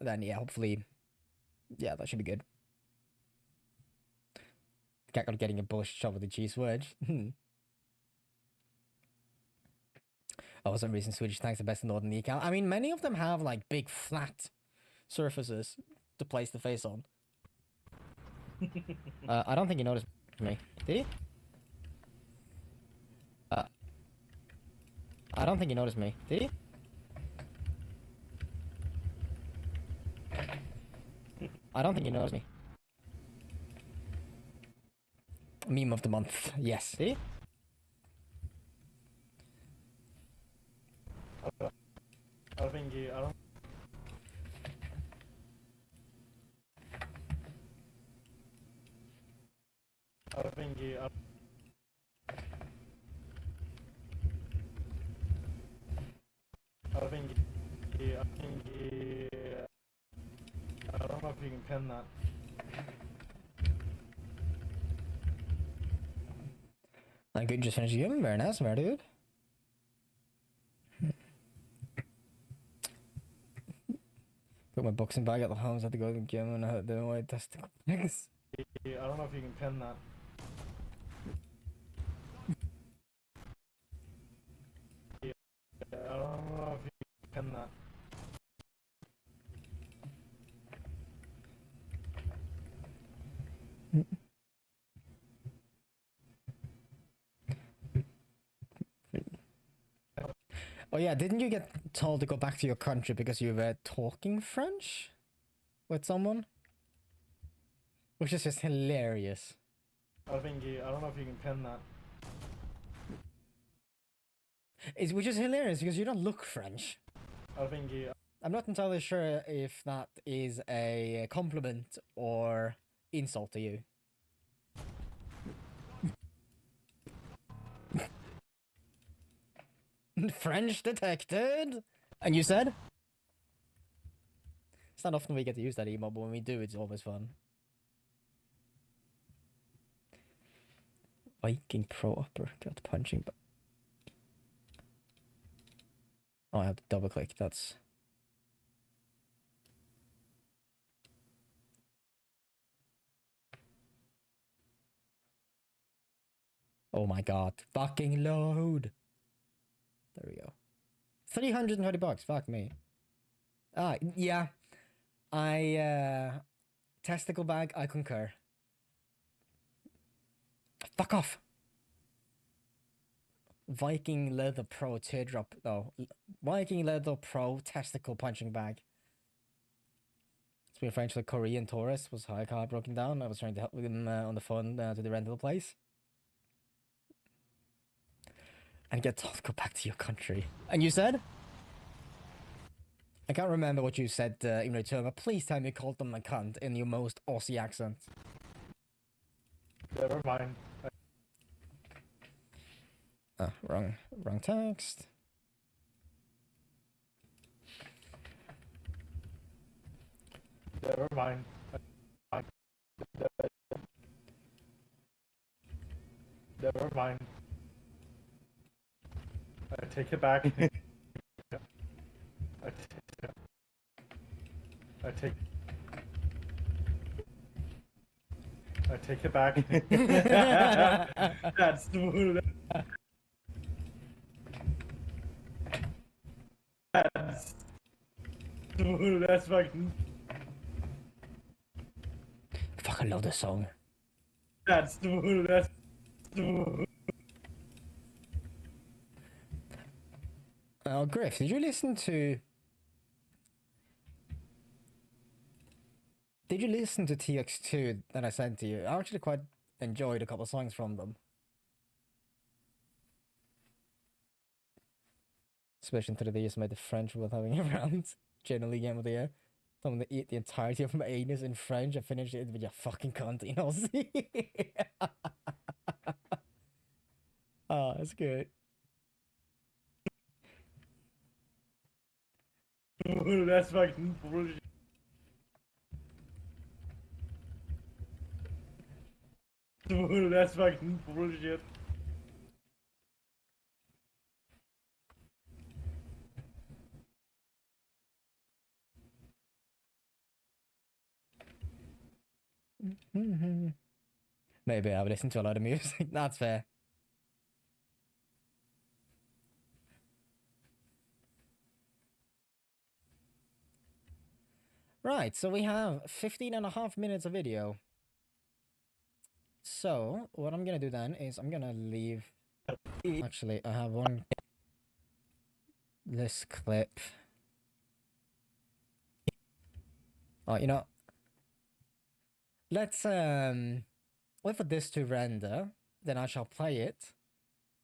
Then yeah, hopefully, yeah, that should be good. Cat got getting a bullshit shot with the cheese wedge. Oh, for some reason, Swedish tanks are best in Northern Ecal. I mean, many of them have like big flat surfaces to place the face on. I don't think you noticed me. Did you? I don't think you noticed me. Did you? I don't think you noticed me. Meme of the month. Yes. Did you? I think you, I don't. I think you, I think you, I don't know if you can pin that. I could just finish the game. Very nice, very good. Put my boxing bag at the house. Had to go to the gym and I had the white testicle pigs. I don't know if you can pin that. Oh yeah, didn't you get told to go back to your country because you were talking French with someone? Which is just hilarious. I don't know if you can pin that. Which is hilarious because you don't look French. I I'm not entirely sure if that is a compliment or insult to you. French detected! And you said? It's not often we get to use that emote, but when we do, it's always fun. Viking Pro uppercut punching. Oh, I have to double click. That's. Oh my god. Fucking load. There we go. 320 bucks. Fuck me. Ah, yeah. Testicle bag, I concur. Fuck off. Viking Leather Pro teardrop. No. Viking Leather Pro testicle punching bag. It's been French like Korean tourist. Was high car broken down. I was trying to help with him on the phone to the rental place. And get told to go back to your country. And you said? I can't remember what you said in return, but please tell me you called them a cunt in your most Aussie accent. Never mind. Wrong text. Never mind. Never mind. I take it back. I take it back. That's smooth. That's smooth. That's fucking. Fucking love this song. That's smooth. That's smooth. Oh, Griff, did you listen to... Did you listen to TX2 that I sent to you? I actually quite enjoyed a couple songs from them. Especially into the years made the French with having around generally game of the year. Someone that eat the entirety of my anus in French and finished it with your fucking cunt in Aussie. Oh, that's good. That's fucking bullshit. That's fucking bullshit. Maybe I've listened to a lot of music. That's fair. Right, so we have 15.5 minutes of video. So, what I'm gonna do then is I'm gonna leave... Actually, I have this clip. Oh, you know... Let's, wait for this to render, then I shall play it.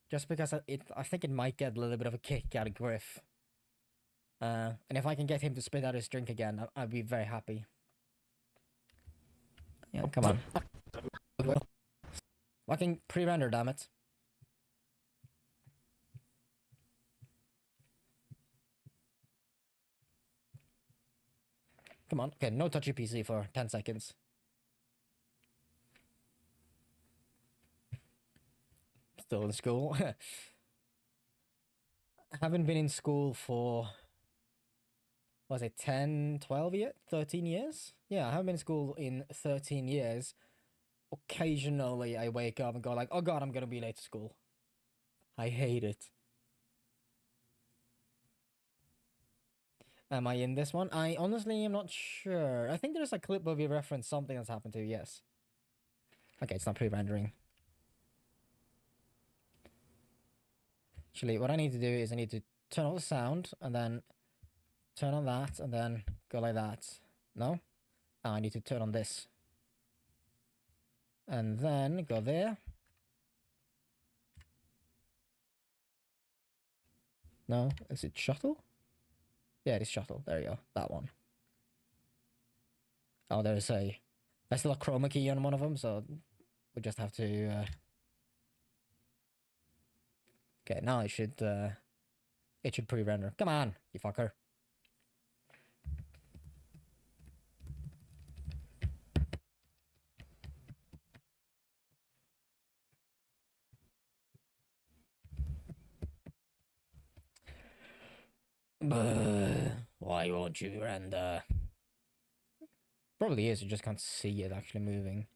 Just because I think it might get a little bit of a kick out of Griff. And if I can get him to spit out his drink again, I'd be very happy. Yeah, come on. Fucking pre-render, damn it. Come on. Okay, no touchy PC for 10 seconds. Still in school. Haven't been in school for... Was it 10, 12 years? 13 years? Yeah, I haven't been in school in 13 years. Occasionally, I wake up and go like, oh god, I'm gonna be late to school. I hate it. Am I in this one? I honestly am not sure. I think there's a clip where we reference something that's happened to, yes. Okay, it's not pre-rendering. Actually, what I need to do is I need to turn off the sound, and then turn on that, and then go like that. No? Oh, I need to turn on this. And then go there. No? Is it shuttle? Yeah, it is shuttle. There you go. That one. Oh, there's still a chroma key on one of them, so we just have to... Okay, now it should pre-render. Come on, you fucker. Why won't you render? Probably is, you just can't see it actually moving.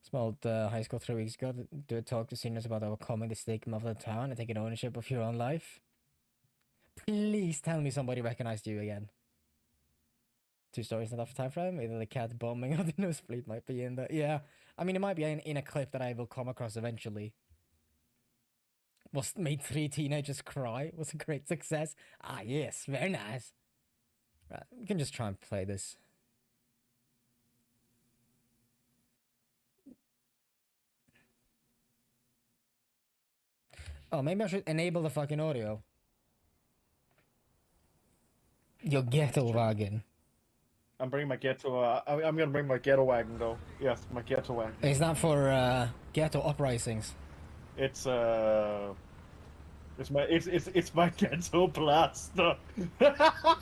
Smelled high school 3 weeks ago. Do a talk to seniors about overcoming the stigma of the town and taking ownership of your own life. Please tell me somebody recognized you again. 2 stories enough time frame. Either the cat bombing or the nosebleed might be in there. Yeah, I mean, it might be in a clip that I will come across eventually. Was made 3 teenagers cry. Was a great success. Ah, yes, very nice. Right, we can just try and play this. Oh, maybe I should enable the fucking audio. Your ghetto wagon. I'm bringing my ghetto. I'm gonna bring my ghetto wagon though. Yes, my ghetto wagon. Is that for ghetto uprisings? It's my ghetto blaster.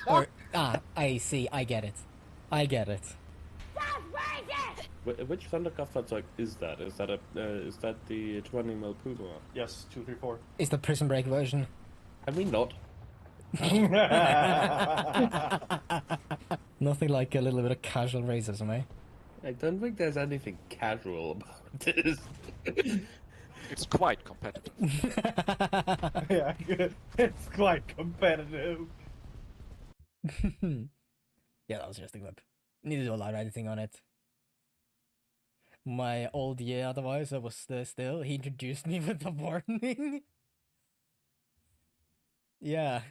Or I see. I get it. I get it. Which Thunderkraftfahrzeug is that? Is that the 20mm Puma? Yes, 234. Is the Prison Break version? I mean, not. Nothing like a little bit of casual racism, eh? I don't think there's anything casual about this. It's quite competitive. Yeah, it's quite competitive. Yeah, that was just a clip. Need to do a live editing on it. My old year, otherwise, I was still. He introduced me with the warning. Yeah.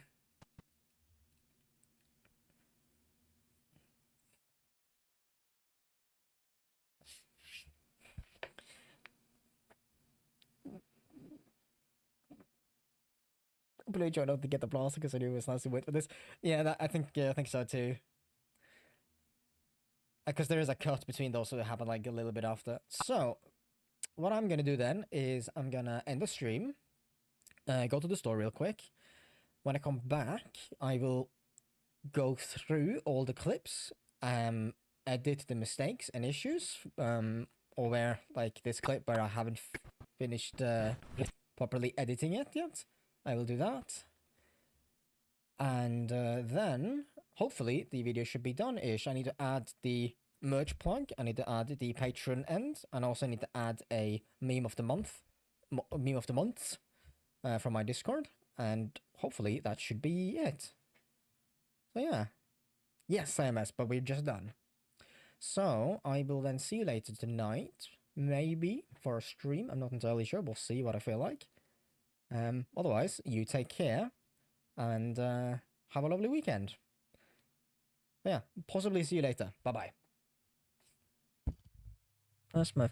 Blue joined out to get the blaster because I knew it was nice to wait for this. Yeah, I think so too. Because there is a cut between those, so they happen like a little bit after. So, what I'm gonna do then is I'm gonna end the stream, go to the store real quick. When I come back, I will go through all the clips, edit the mistakes and issues, or where like this clip where I haven't finished properly editing it yet. I will do that. And then, hopefully, the video should be done-ish. I need to add the merch plug, I need to add the Patreon end, and also need to add a meme of the month, from my Discord, and hopefully that should be it. So yeah. Yes, IMS, but we're just done. So, I will then see you later tonight, maybe, for a stream. I'm not entirely sure, we'll see what I feel like. Otherwise, you take care, and have a lovely weekend. Yeah, possibly see you later. Bye-bye. That's my...